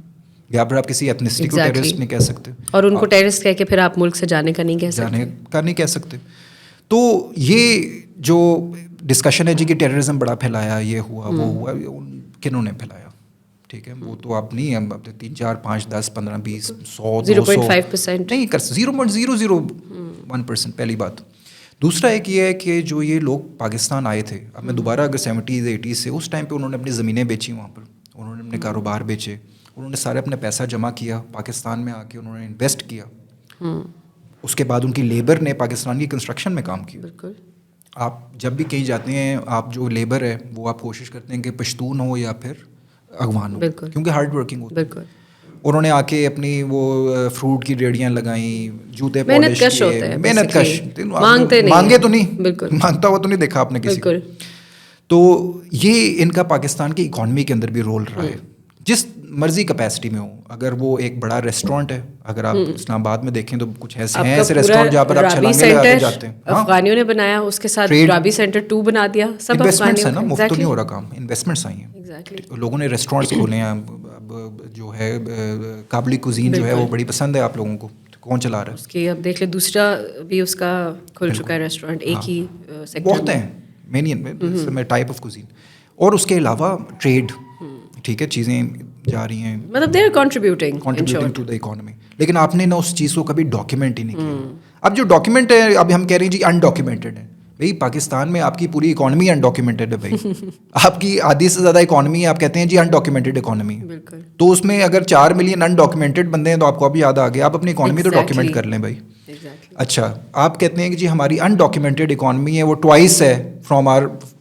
یا پھر آپ کسی ایتھنسٹی کو ٹیررسٹ نہیں کہہ سکتے, اور ان کو ٹیررسٹ کہہ کے پھر آپ ملک سے جانے کا نہیں کہہ سکتے, جانے کا نہیں کہہ سکتے. تو یہ جو ڈسکشن ہے جی کہ ٹیررزم بڑا پھیلایا, یہ ہوا وہ ہوا, کنہوں نے پھیلایا, ٹھیک ہے, وہ تو آپ نہیں, 3 4 5 10 15 20 100 0.5% نہیں کر, 0.001%. پہلی بات. دوسرا ایک یہ ہے کہ جو یہ لوگ پاکستان آئے تھے, اب میں دوبارہ اگر 70s 80s سے, اس ٹائم پہ انہوں نے اپنی زمینیں بیچی, وہاں پر انہوں نے اپنے کاروبار بیچے, انہوں نے سارے اپنے پیسہ جمع کیا, پاکستان میں آ کے انہوں نے انویسٹ کیا. اس کے بعد ان کی لیبر نے پاکستان کی کنسٹرکشن میں کام کیا. بالکل. آپ جب بھی کہیں جاتے ہیں, آپ جو لیبر ہے وہ آپ کوشش کرتے ہیں کہ پشتون ہو یا پھر افغان ہو, کیونکہ ہارڈ ورکنگ ہوتے ہیں. انہوں نے آ کے اپنی وہ فروٹ کی ریڑیاں لگائیں, جوتے پالش کیے, محنت کش, مانگے تو نہیں, مانگتا ہوا تو نہیں دیکھا آپ نے کسی کو. تو یہ ان کا پاکستان کی اکانومی کے اندر بھی رول رہا ہے, جس مرضی کیپیسٹی میں ہو. اگر وہ ایک بڑا ریسٹورینٹ ہے, اگر آپ اسلام آباد میں دیکھیں تو کچھ ایسے ہیں ایسے ریسٹورینٹ جہاں پر آپ چھلانگے لگا کے جاتے ہیں, افغانیوں نے بنایا, اس کے ساتھ رابی سینٹر 2 بنا دیا. سب انویسٹمنٹس ہیں نا, مفت تو نہیں ہو رہا کام, انویسٹمنٹس آئی ہیں. لوگوں نے ریسٹورینٹس کھولے ہیں. اب جو ہے قابلی کوزین جو ہے وہ بڑی پسند ہے آپ لوگوں کو, کون چلا رہا ہے اس کی. اب دیکھ لیں دوسرا بھی اس کا کھل چکا ہے ریسٹورینٹ, ایک ہی سیکٹر بہت ہیں مینین میں ٹائپ آف کوزین. اور اس کے علاوہ ٹریڈ, ٹھیک ہے, چیزیں جا رہی ہیں, مطلب they are contributing to the economy. لیکن آپ نے نا اس چیز کو کبھی ڈاکیومنٹ ہی نہیں کیا. اب جو ڈاکیومنٹ ہے, اب ہم کہہ رہے ہیں جی انڈاکیومنٹڈ ہے. بھائی پاکستان میں آپ کی پوری اکانومی انڈاکیومنٹڈ ہے. بھائی آپ کی آدھی سے زیادہ اکانومی ہے, آپ کہتے ہیں جی انڈاکیومنٹڈ اکانومی ہے. تو اس میں اگر 4 ملین انڈاکیومنٹڈ بندے ہیں تو آپ کو اب یاد آ گیا, آپ اپنی اکانومی تو ڈاکیومنٹ کر لیں بھائی. اچھا, آپ کہتے ہیں کہ جی ہماری انڈاکیومنٹڈ اکانومی ہے, وہ ٹوائس ہے فرام آر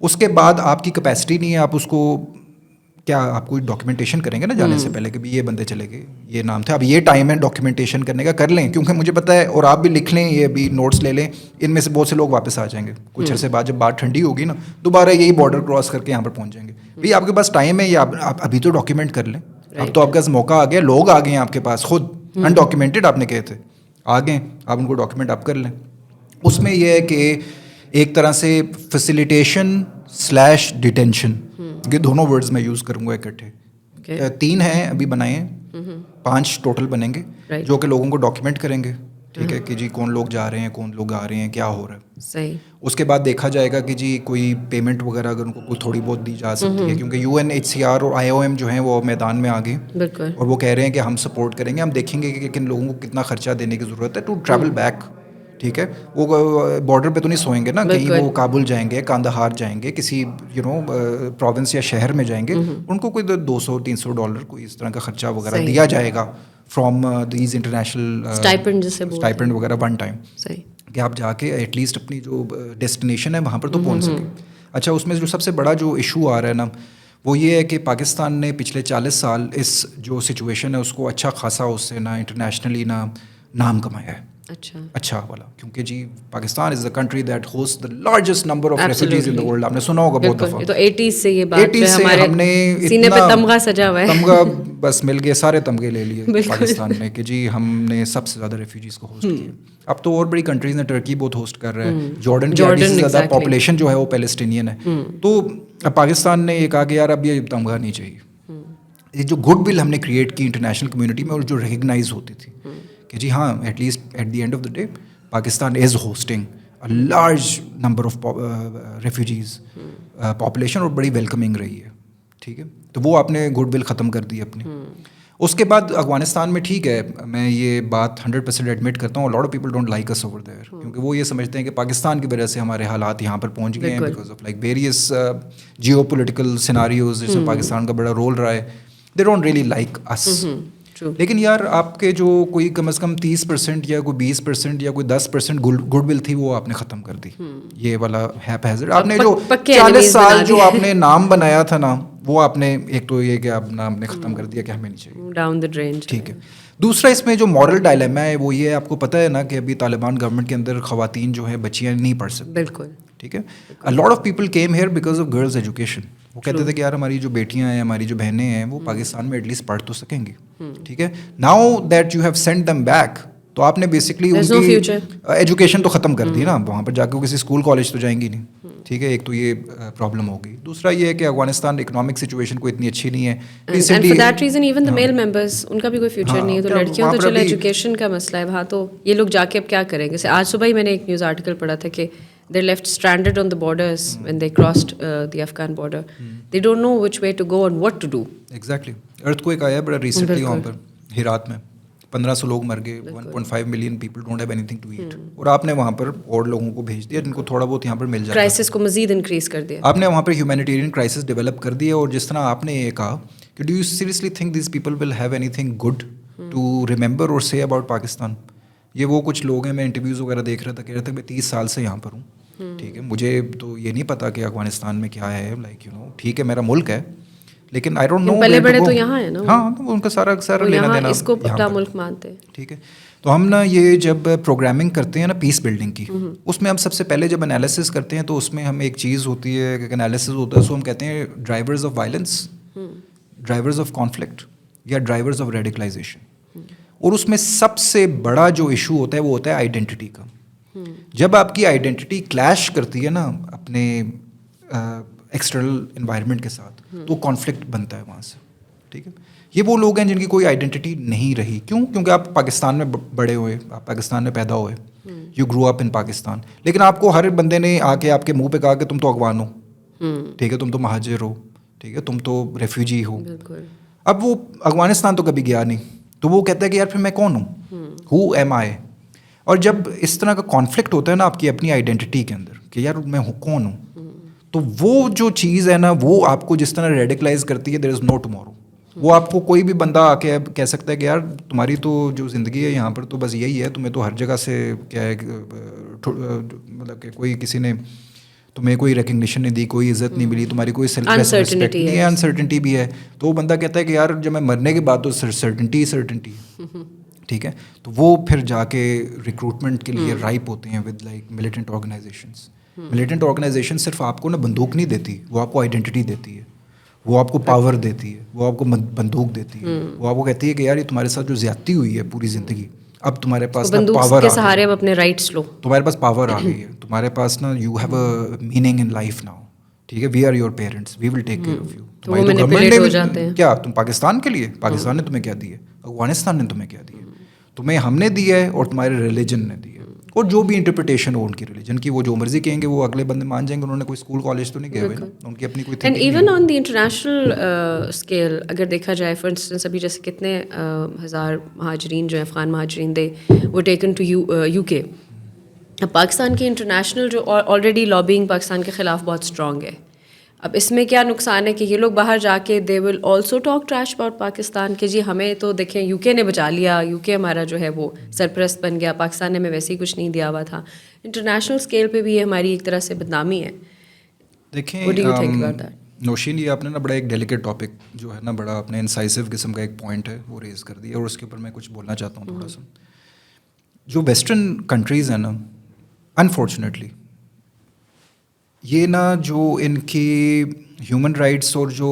اس کے بعد آپ کی کیپیسٹی نہیں ہے, آپ اس کو کیا آپ کوئی ڈاکیومنٹیشن کریں گے نا جانے سے پہلے کہ بھی یہ بندے چلے گئے, یہ نام تھا, اب یہ ٹائم ہے ڈاکیومنٹیشن کرنے کا, کر لیں, کیونکہ مجھے پتہ ہے, اور آپ بھی لکھ لیں, یہ بھی نوٹس لے لیں, ان میں سے بہت سے لوگ واپس آ جائیں گے کچھ عرصے بعد, جب بات ٹھنڈی ہوگی نا دوبارہ یہی بارڈر کراس کر کے یہاں پر پہنچ جائیں گے. بھائی آپ کے پاس ٹائم ہے, یا آپ ابھی تو ڈاکیومنٹ کر لیں, اب تو آپ کے پاس موقع آ گیا, لوگ آ گئے ہیں آپ کے پاس, خود انڈاکیومنٹڈ آپ نے کہے تھے آ گئے, آپ ان کو ڈاکیومنٹ آپ کر لیں. اس میں یہ ہے کہ ایک طرح سے فیسیلیٹیشن / ڈیٹینشن, یہ دونوں ورڈز میں یوز کروں گا اکٹھے. 3 ہیں ابھی بنائے ہیں, 5 ٹوٹل بنیں گے, جو کہ لوگوں کو ڈاکیومنٹ کریں گے, ٹھیک ہے, کہ جی کون لوگ جا رہے ہیں, کون لوگ آ رہے ہیں, کیا ہو رہا ہے. صحیح. اس کے بعد دیکھا جائے گا کہ جی کوئی پیمنٹ وغیرہ اگر ان کو کوئی تھوڑی بہت دی جا سکتی ہے, کیونکہ UNHCR اور IOM جو ہیں وہ میدان میں آ گئے, بالکل, اور وہ کہہ رہے ہیں کہ ہم سپورٹ کریں گے, ہم دیکھیں گے کہ کن لوگوں کو کتنا خرچہ دینے کی ضرورت ہے ٹو ٹریول بیک. ٹھیک ہے, وہ بارڈر پہ تو نہیں سوئیں گے نا, کہیں وہ کابل جائیں گے, کاندہار جائیں گے, کسی پروونس یا شہر میں جائیں گے, ان کو کوئی $200-300 کوئی اس طرح کا خرچہ وغیرہ دیا جائے گا فرام دیز انٹرنیشنل اسٹائپنڈ وغیرہ ون ٹائم, کہ آپ جا کے ایٹ لیسٹ اپنی جو ڈیسٹینیشن ہے وہاں پر تو پہنچ سکیں. اچھا, اس میں جو سب سے بڑا جو ایشو آ رہا ہے نا, وہ یہ ہے کہ پاکستان نے پچھلے 40 سال اس جو سچویشن ہے اس کو اچھا خاصا اس سے نا انٹرنیشنلی نا نام کمایا ہے. اچھا والا, کیونکہ جی Pakistan is the country that host the largest number of refugees in the world. آپ نے سنا ہوگا بہت دفعہ, تو 80s سے یہ بات ہے, ہمارے ہم نے سینے پہ تمغہ سجا ہوا ہے, تمغہ بس مل گئے, سارے تمغے لے لیے پاکستان نے, کہ جی ہم نے سب سے زیادہ ریفیوجیز کو ہوسٹ کیا. اب تو اور بڑی کنٹریز نے, ٹرکی بہت ہوسٹ کر رہا ہے, جارڈن کی آدھی سے زیادہ پاپولیشن جو ہے وہ پیلسٹینین ہے. تو پاکستان نے یہ کہا کہ یار اب یہ تمغہ نہیں چاہیے. یہ جو گڈ ول ہم نے کریٹ کی انٹرنیشنل کمیونٹی میں, اور جو ریکگنائز ہوتی تھی کہ جی ہاں at least at the end of the day Pakistan is hosting a large number of refugees population, اور بڑی ویلکمنگ رہی ہے. ٹھیک ہے, تو وہ آپ نے گڈ ول ختم کر دی اپنی. اس کے بعد افغانستان میں, ٹھیک ہے, میں یہ بات 100% ایڈمٹ کرتا ہوں, lot of people don't like us over there, کیونکہ وہ یہ سمجھتے ہیں کہ پاکستان کی وجہ سے ہمارے حالات یہاں پر پہنچ گئے ہیں, because of like various geopolitical scenarios جس میں پاکستان کا بڑا رول رہا ہے. They don't really like us. لیکن یار آپ کے جو کوئی کم از کم 30% یا کوئی 20% یا کوئی 10% گڈ ول تھی, وہ آپ نے ختم کر دی. یہ والا ہیپ ہیزرڈ آپ نے جو 40 سال جو آپ نے نام بنایا تھا نا, وہ آپ نے ایک تو یہ کہ آپ نام نے ختم کر دیا کہ ہمیں نہیں چاہیے, ڈاؤن دی ڈرین. ٹھیک ہے. دوسرا اس میں جو مورل ڈائلیما ہے وہ یہ ہے, آپ کو پتہ ہے نا کہ ابھی طالبان گورنمنٹ کے اندر خواتین جو ہیں بچیاں نہیں پڑھ سکتی. بالکل, ٹھیک ہے. A lot of people came here because of girls' education. وہ کہتے تھے کہ یار ہماری جو بیٹیاں ہیں, ہماری جو بہنیں ہیں, وہ پاکستان میں ایٹ لیسٹ پڑھ تو سکیں گی. ٹھیک ہے. Now that you have send them back, تو آپ نے بیسکلی ان کی ایجوکیشن تو ختم کر دی نا, وہاں پر جا کے کسی اسکول کالج تو جائیں گی نہیں. ٹھیک ہے, ایک تو یہ پرابلم ہوگی. دوسرا یہ ہے کہ افغانستان اکنامک سچویشن کو اتنی اچھی نہیں ہے, and for that reason even the male members, ان کا بھی کوئی فیوچر نہیں ہے. تو لڑکیوں تو چلو ایجوکیشن کا مسئلہ ہے وہاں, تو یہ لوگ جا کے اب کیا کریں گے. آج صبح ہی میں نے ایک نیوز آرٹیکل پڑھا تھا کہ they're left stranded on the borders when they crossed the Afghan border. They don't know which way to go and what to do. Exactly. Earthquake آیا بڑا ریسنٹلی وہاں پر ہیرات میں, 1500 لوگ مر گئے, 1.5 million people don't have anything to eat, اور آپ نے وہاں پر اور لوگوں کو بھیج دیا جن کو تھوڑا بہت یہاں پر مل جائے, کرائسس کو مزید انکریز کر دیا. آپ نے وہاں پر ہیومینیٹیرین کرائسس ڈیولپ کر دیا. اور جس طرح آپ نے یہ کہا کہ do you seriously think these people will have anything good to remember or say about Pakistan. یہ وہ کچھ لوگ ہیں, میں انٹرویوز وغیرہ دیکھ رہا تھا, کہہ رہا تھا میں 30 سال سے یہاں پر ہوں. ٹھیک ہے, مجھے تو یہ نہیں پتا کہ افغانستان میں کیا ہے, لائک ٹھیک ہے میرا ملک ہے, لیکن آئی ڈونٹ نو. پہلے بڑے تو یہاں ہیں نا, ہاں, ان کا سارا لینا دینا اس کو اپنا ملک مانتے ہیں. ٹھیک ہے. تو ہم نا یہ جب پروگرامنگ کرتے ہیں نا پیس بلڈنگ کی, اس میں ہم سب سے پہلے جب انالیسس کرتے ہیں تو اس میں ہم ایک چیز ہوتی ہے, ایک انالیسس ہوتا ہے, اس کو ہم کہتے ہیں drivers of violence, drivers of conflict, یا ڈرائیورز آف ریڈیکلائزیشن. اور اس میں سب سے بڑا جو ایشو ہوتا ہے وہ ہوتا ہے آئیڈینٹی کا. جب آپ کی آئیڈینٹی کلیش کرتی ہے نا اپنے ایکسٹرنل انوائرمنٹ کے ساتھ, تو کانفلکٹ بنتا ہے وہاں سے. ٹھیک ہے. یہ وہ لوگ ہیں جن کی کوئی آئیڈینٹی نہیں رہی. کیوں؟ کیونکہ آپ پاکستان میں بڑے ہوئے, آپ پاکستان میں پیدا ہوئے, یو گرو اپ ان پاکستان, لیکن آپ کو ہر بندے نے آ کے آپ کے منہ پہ کہا کہ تم تو افغان ہو, ٹھیک ہے, تم تو مہاجر ہو, ٹھیک ہے, تم تو ریفیوجی ہو. اب وہ افغانستان تو کبھی گیا نہیں, تو وہ کہتا ہے کہ یار پھر میں کون ہوں, ہو ایم آئی. اور جب اس طرح کا کانفلکٹ ہوتا ہے نا آپ کی اپنی آئیڈینٹی کے اندر کہ یار میں کون ہوں, تو وہ جو چیز ہے نا وہ آپ کو جس طرح ریڈیکلائز کرتی ہے, دیر از نو ٹمورو. وہ آپ کو کوئی بھی بندہ آ کے کہہ سکتا ہے کہ یار تمہاری تو جو زندگی ہے یہاں پر تو بس یہی ہے, تمہیں تو ہر جگہ سے کیا ہے مطلب کہ کوئی کسی نے تمہیں کوئی ریکگنیشن نہیں دی, کوئی عزت نہیں ملی, تمہاری کوئی سیلف ریسپیکٹ نہیں ہے, انسرٹنٹی بھی ہے. تو وہ بندہ کہتا ہے کہ یار جب میں مرنے کے بعد تو سرٹنٹی ہے. ٹھیک ہے, تو وہ پھر جا کے ریکروٹمنٹ کے لیے رائپ ہوتے ہیں with like militant organizations. Militant organization صرف آپ کو نا بندوق نہیں دیتی, وہ آپ کو آئیڈینٹی دیتی ہے, وہ آپ کو پاور دیتی ہے, وہ آپ کو بندوق دیتی ہے, وہ آپ کو کہتی ہے کہ یار یہ تمہارے ساتھ جو زیادتی ہوئی ہے پوری زندگی, اب تمہارے پاس نا پاور کے سہارے اب اپنے رائٹس لو, تمہارے پاس پاور آ گئی ہے, تمہارے پاس نا you have a meaning in life now. ٹھیک ہے, we are your parents, we will take care of you. تمہاری تو گورنمنٹ نے کیا, تم پاکستان کے لیے, پاکستان نے تمہیں کیا دی ہے, افغانستان نے تمہیں کیا دی ہے, تمہیں ہم نے دی ہے اور تمہارے ریلیجن نے دی ہے, اور جو بھی انٹرپریٹیشن ہو ان کی ریلیجن کی, وہ جو مرضی کہیں گے وہ اگلے بندے مان جائیں گے, انہوں نے کوئی اسکول کالج تو نہیں گئے ہوئے, ان کی اپنی کوئی and even on the international scale اگر دیکھا جائے, فار انسٹنس ابھی جیسے کتنے ہزار مہاجرین جو ہیں, افغان مہاجرین, دے وہ ٹیکن ٹو یو کے. اب پاکستان کی انٹرنیشنل جو آلریڈی لابینگ پاکستان کے خلاف بہت اسٹرانگ ہے, اب اس میں کیا نقصان ہے کہ یہ لوگ باہر جا کے they will also talk trash about Pakistan کہ جی ہمیں تو دیکھیں یو کے نے بچا لیا, یو کے ہمارا جو ہے وہ سرپرست بن گیا, پاکستان نے ہمیں ویسے ہی کچھ نہیں دیا ہوا تھا. انٹرنیشنل اسکیل پہ بھی یہ ہماری ایک طرح سے بدنامی ہے. دیکھیں نوشین, یہ آپ نے نا بڑا ایک ڈیلیکیٹ ٹاپک جو ہے نا, بڑا اپنے انسائسو قسم کا ایک پوائنٹ ہے وہ ریز کر دیا, اور اس کے اوپر میں کچھ بولنا چاہتا ہوں تھوڑا سا. جو ویسٹرن کنٹریز ہیں نا, انفارچونیٹلی یہ نا جو ان کی ہیومن رائٹس اور جو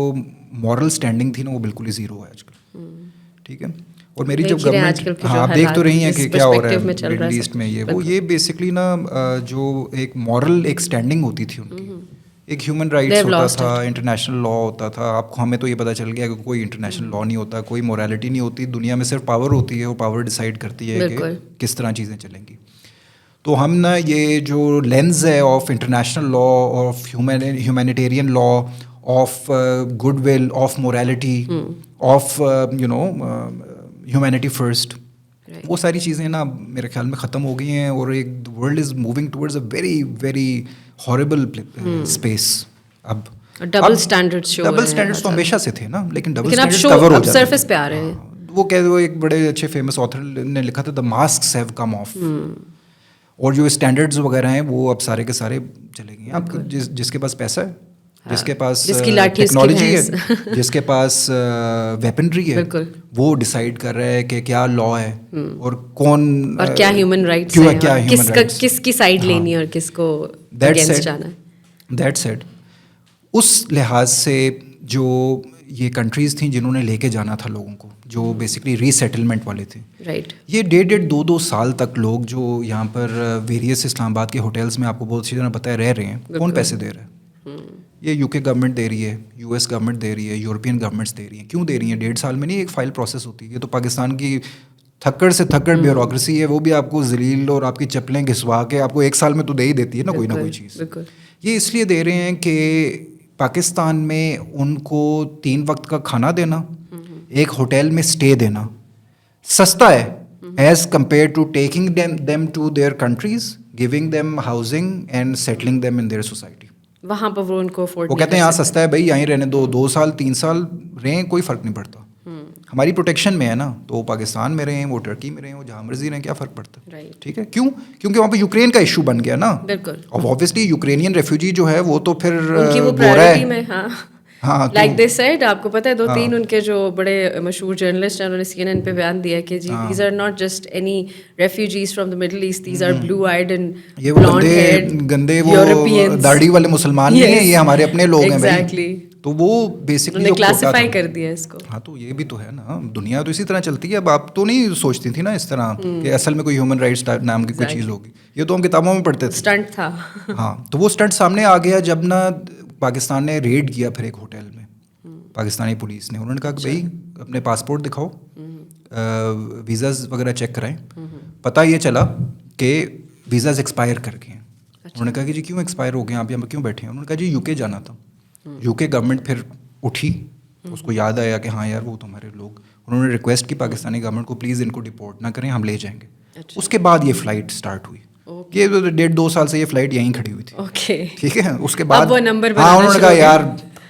مورل اسٹینڈنگ تھی نا, وہ بالکل ہی زیرو ہے آج کل. ٹھیک ہے, اور میری جو گورنمنٹ, ہاں آپ دیکھ تو رہی ہیں کہ کیا ہو رہا ہے مڈل ایسٹ میں, یہ بیسکلی نا جو ایک مورل ایک اسٹینڈنگ ہوتی تھی ان کی, ایک ہیومن رائٹس ہوتا تھا, انٹرنیشنل لا ہوتا تھا. آپ کو ہمیں تو یہ پتہ چل گیا کہ کوئی انٹرنیشنل لا نہیں ہوتا, کوئی مورالٹی نہیں ہوتی دنیا میں, صرف پاور ہوتی ہے, وہ پاور ڈیسائڈ کرتی ہے کہ کس طرح چیزیں چلیں گی. تو ہم نا یہ جو لینز ہے of international law, of humanitarian law, of goodwill, of morality, of you know humanity first, وہ ساری چیزیں نا میرے خیال میں ختم ہو گئی ہیں, اور ایک world is moving towards a very very horrible space. اب ڈبل اسٹینڈرڈس تو ہمیشہ سے تھے نا, لیکن ڈبل اسٹینڈرڈس کور ہو جاتے ہیں, سرفیس پہ آ رہے ہیں. وہ کہ وہ ایک بڑے اچھے فیمس آتھر نے لکھا تھا, دا ماسکس ہیو کم آف, اور جو اسٹینڈرڈز وغیرہ ہیں وہ اب سارے کے سارے چلے گئے. اب جس کے پاس پیسہ ہے, جس کے پاس ٹیکنالوجی ہے, جس کے پاس ویپنری ہے, وہ ڈیسائیڈ کر رہا ہے کہ کیا لا ہے اور کون, اور کیا ہیومن رائٹس ہے, کس کی سائڈ لینی ہے اور کس کو اگینسٹ جانا ہے. دیٹ سیڈ, اس لحاظ سے جو یہ کنٹریز تھیں جنہوں نے لے کے جانا تھا لوگوں کو, جو بیسکلی ری سیٹلمنٹ والے تھے, رائٹ, یہ 1.5-2 سال تک لوگ جو یہاں پر ویریس اسلام آباد کے ہوٹلس میں, آپ کو بہت سی طرح پتہ ہے, رہ رہے ہیں. کون پیسے دے رہا ہے؟ یہ یو کے گورنمنٹ دے رہی ہے, یو ایس گورنمنٹ دے رہی ہے, یورپین گورنمنٹس دے رہی ہیں. کیوں دے رہی ہیں؟ 1.5 سال میں نہیں, ایک فائل پروسیس ہوتی ہے. یہ تو پاکستان کی تھکڑ سے تھکڑ بیوروکریسی ہے, وہ بھی آپ کو ذلیل اور آپ کی چپلیں گھسوا کے آپ کو 1 سال میں تو دے ہی دیتی ہے نا کوئی نہ کوئی چیز. یہ اس لیے دے رہے ہیں کہ پاکستان میں ان کو 3 وقت کا کھانا دینا, ایک ہوٹل میں اسٹے دینا سستا ہے as compare to taking them to their countries, giving them housing and settling them in their society. وہاں پر وہ ان کو افورڈ, وہ کہتے ہیں یہاں سستا ہے بھائی, یہیں رہنے دو, 2 سال 3 سال رہیں, کوئی فرق نہیں پڑتا, ہماری پروٹیکشن میں ہے نا. تو وہ پاکستان میں رہیں, وہ ٹرکی میں رہیں, وہ جہاں مرضی رہیں, کیا فرق پڑتا ہے؟ ٹھیک ہے, کیوں؟ کیونکہ وہاں پہ یوکرین کا ایشو بن گیا نا. بالکل, اب آبویسلی یوکرینین ریفیوجی جو ہے وہ تو پھر پرائورٹی میں, ہاں لائک دے سیڈ, آپ کو پتہ ہے 2-3 ان کے جو بڑے مشہور جرنلسٹ ہیں, انہوں نے CNN پہ بیان دیا کہ جی these are not just any refugees from the Middle East, these are blue eyed and blonde haired گندے وہ داڑھی والے مسلمان نہیں ہیں, یہ ہمارے اپنے لوگ ہیں بھائی. تو وہ بیسکلی کلاسیفائی کر دیا اس کو. ہاں, تو یہ بھی تو ہے نا, دنیا تو اسی طرح چلتی ہے. اب آپ تو نہیں سوچتی تھی نا اس طرح کہ اصل میں کوئی ہیومن رائٹس نام کی کوئی چیز ہوگی, یہ تو ہم کتابوں میں پڑھتے تھے, اسٹنٹ تھا. ہاں, تو وہ اسٹنٹ سامنے آ گیا جب نا پاکستان نے ریڈ کیا پھر ایک ہوٹل میں, پاکستانی پولیس نے. انہوں نے کہا کہ بھائی اپنے پاسپورٹ دکھاؤ, ویزاز وغیرہ چیک کرائیں. پتہ یہ چلا کہ ویزاز ایکسپائر کر گئے ہیں. انہوں نے کہا کہ جی کیوں ایکسپائر ہو گئے, آپ یہاں کیوں بیٹھے ہیں؟ انہوں نے کہا جی یو کے جانا تھا. یو کے گورنمنٹ پھر اٹھی, اس کو یاد آیا کہ ہاں یار وہ تو ہمارے لوگ. انہوں نے ریکویسٹ کی پاکستانی گورنمنٹ کو, پلیز ان کو ڈپورٹ نہ کریں, ہم لے جائیں گے. اس کے بعد یہ فلائٹ اسٹارٹ ہوئی. یہ 1.5-2 سال سے یہ فلائٹ یہیں کھڑی ہوئی تھی. ٹھیک ہے, اس کے بعد ہاں انہوں نے کہا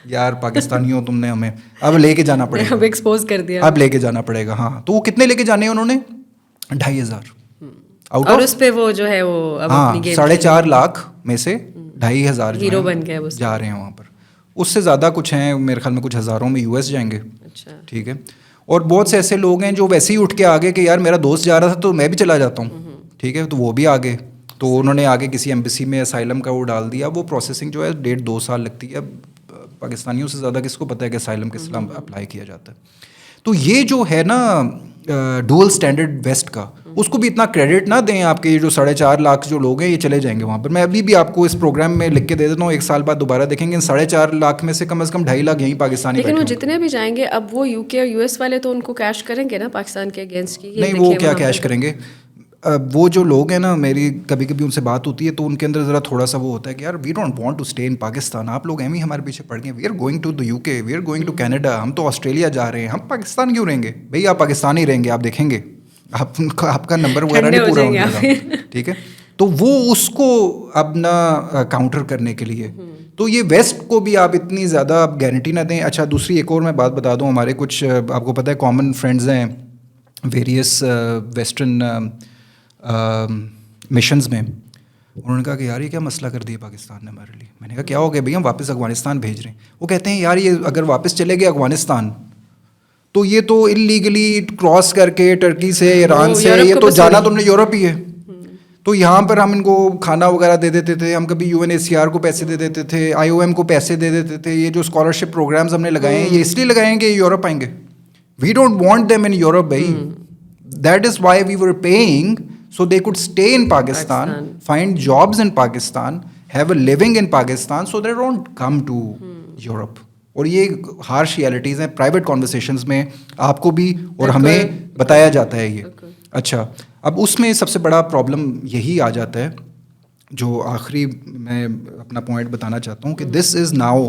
یار پاکستانیوں تم نے ہمیں اب لے کے جانا پڑے گا, اب ایکسپوز کر دیا, اب لے کے جانا پڑے گا. ہاں, تو وہ کتنے لے کے جانے ہیں انہوں نے؟ 2,500. اور اس پہ وہ جو ہے وہ 4.5 لاکھ میں سے 2,500 ہیرو بن گئے وہ جا رہے ہیں وہاں پر. اس سے زیادہ کچھ ہیں میرے خیال میں کچھ ہزاروں میں US جائیں گے. اچھا ٹھیک ہے. اور بہت سے ایسے لوگ ہیں جو ویسے ہی اٹھ کے آگے کہ یار میرا دوست جا رہا تھا تو میں بھی چلا جاتا ہوں. ٹھیک ہے. تو وہ بھی آگے, تو انہوں نے آگے کسی ایمبیسی میں اسائلم کا وہ ڈال دیا. وہ پروسیسنگ جو ہے 1.5-2 سال لگتی ہے. پاکستانیوں سے زیادہ کس کو پتہ ہے کہ اسائلم کس طرح اپلائی کیا جاتا ہے. تو یہ جو ہے نا ڈوئل اسٹینڈرڈ ویسٹ کا, اس کو بھی اتنا کریڈٹ نہ دیں. آپ کے یہ جو 4.5 لاکھ جو لوگ ہیں یہ چلے جائیں گے وہاں پر. میں ابھی بھی آپ کو اس پروگرام میں لکھ کے دے دیتا ہوں, 1 سال بعد دوبارہ دیکھیں گے 4.5 لاکھ میں سے کم 2.5 لاکھ یہیں پاکستانی. لیکن وہ جتنے بھی جائیں گے اب وہ UK اور US والے تو ان کو کیش کریں گے نا پاکستان کے اگینسٹ کی. نہیں وہ کیا کیش کریں گے. وہ جو لوگ ہیں نا, میری کبھی کبھی ان سے بات ہوتی ہے تو ان کے اندر ذرا تھوڑا سا وہ ہوتا ہے کہ یار we don't want to stay in Pakistan. آپ لوگ ایم ہی ہمارے پیچھے پڑ گئے. We are going to the UK, we are going to Canada, ہم تو آسٹریلیا جا رہے ہیں, ہم پاکستان کیوں رہیں گے. بھائی آپ پاکستان ہی رہیں گے, آپ دیکھیں گے آپ کا نمبر وغیرہ نہیں پورا ہو جائے گا. ٹھیک ہے. تو وہ اس کو اب نہ کاؤنٹر کرنے کے لیے تو یہ ویسٹ کو بھی آپ اتنی زیادہ آپ گارنٹی نہ دیں. اچھا دوسری ایک اور میں بات بتا دوں, ہمارے کچھ آپ کو پتہ ہے کامن فرینڈز ہیں ویریس ویسٹرن مشنز میں. انہوں نے کہا کہ یار یہ کیا مسئلہ کر دیا پاکستان نے ہمارے لیے. میں نے کہا کیا ہو گیا بھائی, ہم واپس افغانستان بھیج رہے ہیں. وہ کہتے ہیں یار یہ اگر واپس چلے گئے افغانستان تو یہ تو انلیگلی کراس کر کے ٹرکی سے ایران سے یہ تو جانا تو انہیں یورپ ہی ہے. تو یہاں پر ہم ان کو کھانا وغیرہ دے دیتے تھے, ہم کبھی UNHCR کو پیسے دے دیتے تھے, IOM کو پیسے دے دیتے تھے. یہ جو اسکالرشپ پروگرامز ہم نے لگائے ہیں یہ اس لیے لگائے ہیں کہ یورپ آئیں گے. We don't want them in Europe بھائی. That is why we were paying so they could stay in Pakistan, find jobs in Pakistan, have a living in Pakistan, so they don't come to Europe. اور یہ ہارش ریالٹیز ہیں پرائیویٹ کانورسیشنز میں آپ کو بھی اور ہمیں بتایا جاتا ہے یہ. اچھا اب اس میں سب سے بڑا پرابلم یہی آ جاتا ہے جو آخری میں اپنا پوائنٹ بتانا چاہتا ہوں کہ دس از ناؤ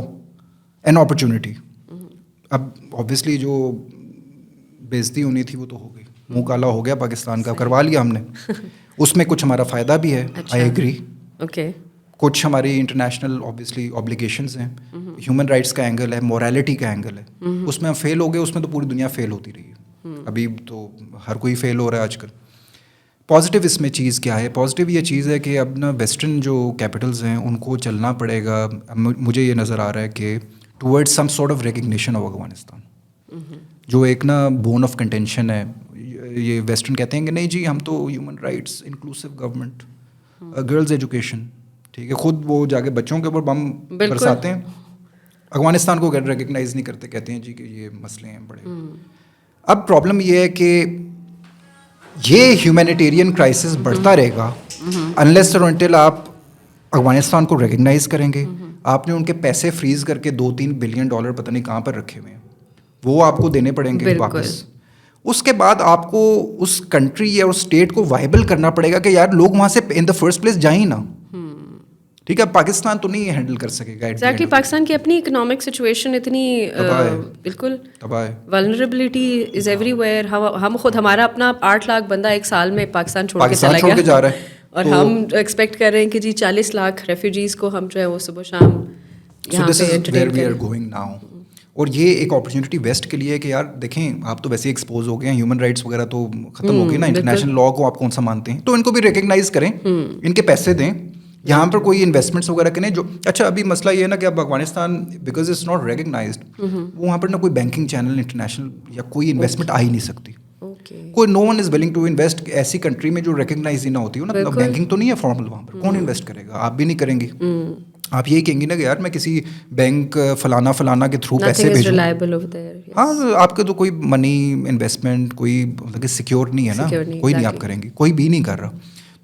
این اپرچونیٹی. اب اوبویسلی جو بےعزتی ہونی تھی وہ تو ہو گئی, منہ کالا ہو گیا پاکستان کا, کروا لیا ہم نے. اس میں کچھ ہمارا فائدہ بھی ہے, آئی ایگری. اوکے. کچھ ہماری انٹرنیشنل اوبویسلی اوبلیگیشنز ہیں, ہیومن رائٹس کا اینگل ہے, مورالٹی کا اینگل ہے. اس میں ہم فیل ہو گئے, اس میں تو پوری دنیا فیل ہوتی رہی ہے. ابھی تو ہر کوئی فیل ہو رہا ہے آج کل. پازیٹیو اس میں چیز کیا ہے؟ پازیٹیو یہ چیز ہے کہ اب نا ویسٹرن جو کیپٹلز ہیں ان کو چلنا پڑے گا. مجھے یہ نظر آ رہا ہے کہ toward some sort of recognition of Afghanistan, جو ایک نا بون آف کنٹینشن ہے. یہ ویسٹرن کہتے ہیں کہ نہیں جی ہم تو human rights, inclusive government, girls education. ٹھیک ہے, خود وہ جا کے بچوں کے اوپر بم برساتے ہیں, افغانستان کو ریکگنائز نہیں کرتے, کہتے ہیں جی کہ یہ مسئلے ہیں بڑے. اب پرابلم یہ ہے کہ یہ ہیومینیٹیرین کرائسس بڑھتا رہے گا انلیس اور انٹل آپ افغانستان کو ریکگنائز کریں گے. آپ نے ان کے پیسے فریز کر کے $2-3 بلین پتہ نہیں کہاں پر رکھے ہوئے ہیں, وہ آپ کو دینے پڑیں گے واپس. اس کے بعد آپ کو اس کنٹری یا اس اسٹیٹ کو وائبل کرنا پڑے گا کہ یار لوگ وہاں سے ان دا فرسٹ پلیس جائیں نا. ٹھیک ہے, پاکستان تو نہیں ہینڈل کر سکے گا. ایگزیکٹلی, پاکستان کی اپنی اکنامک سچویشن اتنی بالکل ولنریبلٹی از ایوری ویئر. ہم خود ہمارا اپنا 8 لاکھ بندہ ایک سال میں پاکستان چھوڑ کے چلا گیا جا رہا ہے, اور ہم ایکسپیکٹ کر رہے ہیں کہ جی 40 لاکھ ریفیوجیز کو ہم جو ہے وہ صبح شام یہاں پہ انٹرٹین کریں. اور یہ ایک اپرچونیٹی ویسٹ کے لیے ہے کہ یار دیکھیں آپ تو ویسے ایکسپوز ہو گئے ہیں, ہیومن رائٹس وغیرہ تو ختم ہو گئی نا, انٹرنیشنل لاء کو آپ کون سا مانتے ہیں, تو ان کو بھی ریکگنائز کریں, ان کے پیسے دیں, یہاں پر کوئی انویسٹمنٹس وغیرہ کریں. جو اچھا ابھی مسئلہ یہ ہے نا کہ اب Afghanistan because it's not recognized, وہاں پر نہ کوئی بینکنگ چینل انٹرنیشنل یا کوئی انویسٹمنٹ آ ہی نہیں سکتی. کوئی no one is willing to invest ایسی کنٹری میں جو ریکگنائز ہی نہ ہوتی ہو نا. بینکنگ تو نہیں ہے فارمل وہاں پر, کون انویسٹ کرے گا؟ آپ بھی نہیں کریں گی. آپ یہی کہیں گی نا کہ یار میں کسی بینک فلانا کے تھرو پیسے بھیجوں. ہاں, آپ کے تو کوئی منی انویسٹمنٹ کوئی مطلب کہ سیکیور نہیں ہے نا, کوئی نہیں آپ کریں گے, کوئی بھی نہیں کر رہا.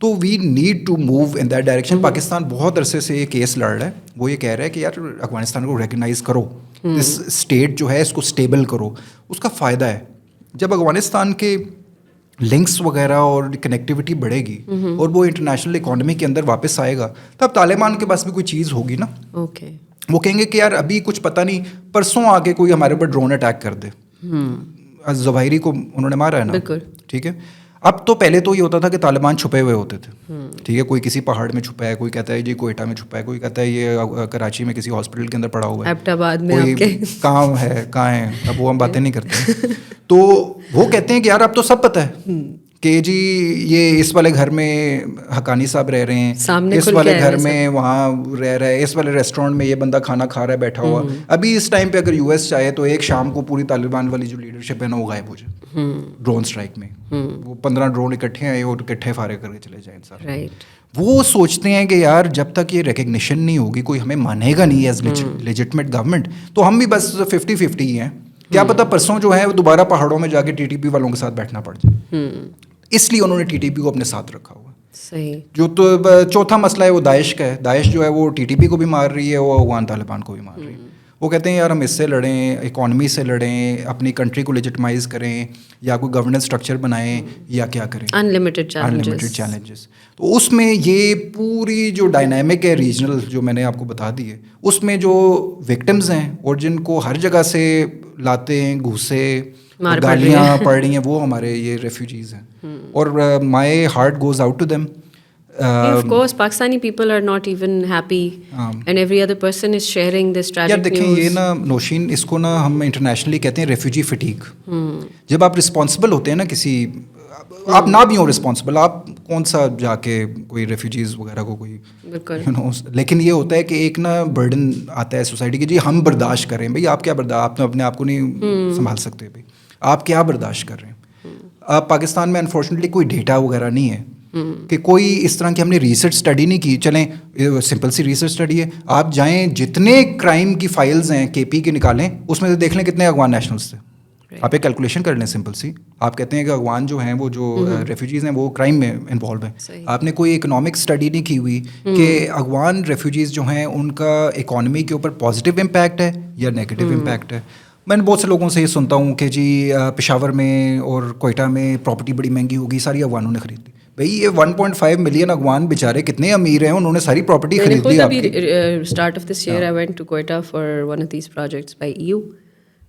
تو we need to move in that direction. Pakistan بہت عرصے سے یہ کیس لڑ رہا ہے, وہ یہ کہہ رہا ہے کہ یار افغانستان کو ریکگنائز کرو, اس اسٹیٹ جو ہے اس کو اسٹیبل کرو. اس کا فائدہ ہے جب افغانستان کے لنکس وغیرہ اور کنیکٹیوٹی بڑھے گی اور وہ انٹرنیشنل اکانومی کے اندر واپس آئے گا, تب طالبان کے پاس بھی کوئی چیز ہوگی نا. وہ کہیں گے کہ یار ابھی کچھ پتہ نہیں, پرسوں آ کے کوئی ہمارے اوپر ڈرون اٹیک کر دے. ظواہری کو انہوں نے مارا ہے نا. ٹھیک ہے, اب تو پہلے تو یہ ہوتا تھا کہ طالبان چھپے ہوئے ہوتے تھے. ٹھیک ہے, کوئی کسی پہاڑ میں چھپا ہے, کوئی کہتا ہے جی کوئٹہ میں چھپا ہے, کوئی کہتا ہے یہ کراچی میں کسی ہاسپٹل کے اندر پڑا ہوا ہے, کوئی کہاں ہے. اب وہ ہم باتیں نہیں کرتے. تو وہ کہتے ہیں کہ یار اب تو سب پتہ ہے, کہ جی یہ اس والے گھر میں حقانی صاحب رہ رہے ہیں, اس والے گھر میں وہاں رہ رہا ہے, اس والے ریسٹورینٹ میں یہ بندہ کھانا کھا رہا ہے بیٹھا ہوا. ابھی اس ٹائم پہ اگر یو ایس چاہے تو ایک شام کو پوری طالبان والی جو لیڈرشپ ہے نا وہ غائب ہو جائے ڈرون اسٹرائک میں. وہ 15 ڈرون اکٹھے آئے اور اکٹھے فارغ کر کے چلے جائیں سارے. وہ سوچتے ہیں کہ یار جب تک یہ ریکگنیشن نہیں ہوگی کوئی ہمیں مانے گا نہیں ایز لیجٹمیٹ گورنمنٹ, تو ہم بھی بس 50-50 ہی ہیں. کیا پتہ پرسوں جو ہے وہ دوبارہ پہاڑوں میں جا کے ٹی ٹی پی والوں کے ساتھ بیٹھنا پڑ جائے. اس لیے انہوں نے ٹی ٹی پی کو اپنے ساتھ رکھا ہوا. صحیح. جو تو چوتھا مسئلہ ہے وہ داعش کا ہے. داعش جو ہے وہ ٹی ٹی پی کو بھی مار رہی ہے, وہ افغان طالبان کو بھی مار رہی ہے. وہ کہتے ہیں یار ہم اس سے لڑیں, اکانومی سے لڑیں, اپنی کنٹری کو لیجٹمائز کریں, یا کوئی گورننس اسٹرکچر بنائیں, یا کیا کریں, انلمیٹڈ چیلنجز. تو اس میں یہ پوری جو ڈائنامک ہے ریجنل جو میں نے آپ کو بتا دی ہے, اس میں جو وکٹمز ہیں اور جن کو ہر جگہ سے لاتے ہیں, گھوسے گالیاں پڑ رہی ہیں, وہ ہمارے یہ ریفیوجیز ہیں. اور my heart goes out to them. Of course, Pakistani people are not even happy, and every other person is sharing this tragic news. دیکھیں یہ نا نوشین, اس کو نا ہم انٹرنیشنلی کہتے ہیں ریفیوجی فٹیگ. جب آپ رسپانسبل ہوتے ہیں نا کسی, آپ نہ بھی ہوں رسپانسبل, آپ کون سا جا کے کوئی ریفیوجیز وغیرہ کو کوئی, لیکن یہ ہوتا ہے کہ ایک نا برڈن آتا ہے سوسائٹی کی, جی ہم برداشت کر رہے ہیں. بھائی آپ کیا برداشت, آپ اپنے آپ کو نہیں سنبھال سکتے, بھائی آپ کیا برداشت کر رہے ہیں. آپ پاکستان میں انفارچونیٹلی کوئی ڈیٹا وغیرہ نہیں ہے کہ کوئی اس طرح کی ہم نے ریسرچ اسٹڈی نہیں کی. چلیں سمپل سی ریسرچ اسٹڈی ہے, آپ جائیں جتنے کرائم کی فائلز ہیں کے پی کے نکالیں, اس میں سے دیکھ لیں کتنے افغان نیشنلس تھے. آپ ایک کیلکولیشن کر لیں سمپل سی. آپ کہتے ہیں کہ افغان جو ہیں وہ جو ریفیوجیز ہیں وہ کرائم میں انوالو ہیں. آپ نے کوئی اکنامک اسٹڈی نہیں کی ہوئی کہ افغان ریفیوجیز جو ہیں ان کا اکانومی کے اوپر پازیٹیو امپیکٹ ہے یا نیگیٹو امپیکٹ ہے. میں نے بہت سے لوگوں سے یہ سنتا ہوں کہ جی پشاور میں اور کوئٹہ میں پراپرٹی بڑی مہنگی ہوگی, ساری افغانوں نے خرید لی. بھائی یہ 1.5 ملین افغان بیچارے کتنے امیر ہیں, انہوں نے ساری پراپرٹی خرید لی. آپ کی start of this year I went to Quetta for one of these projects by EU.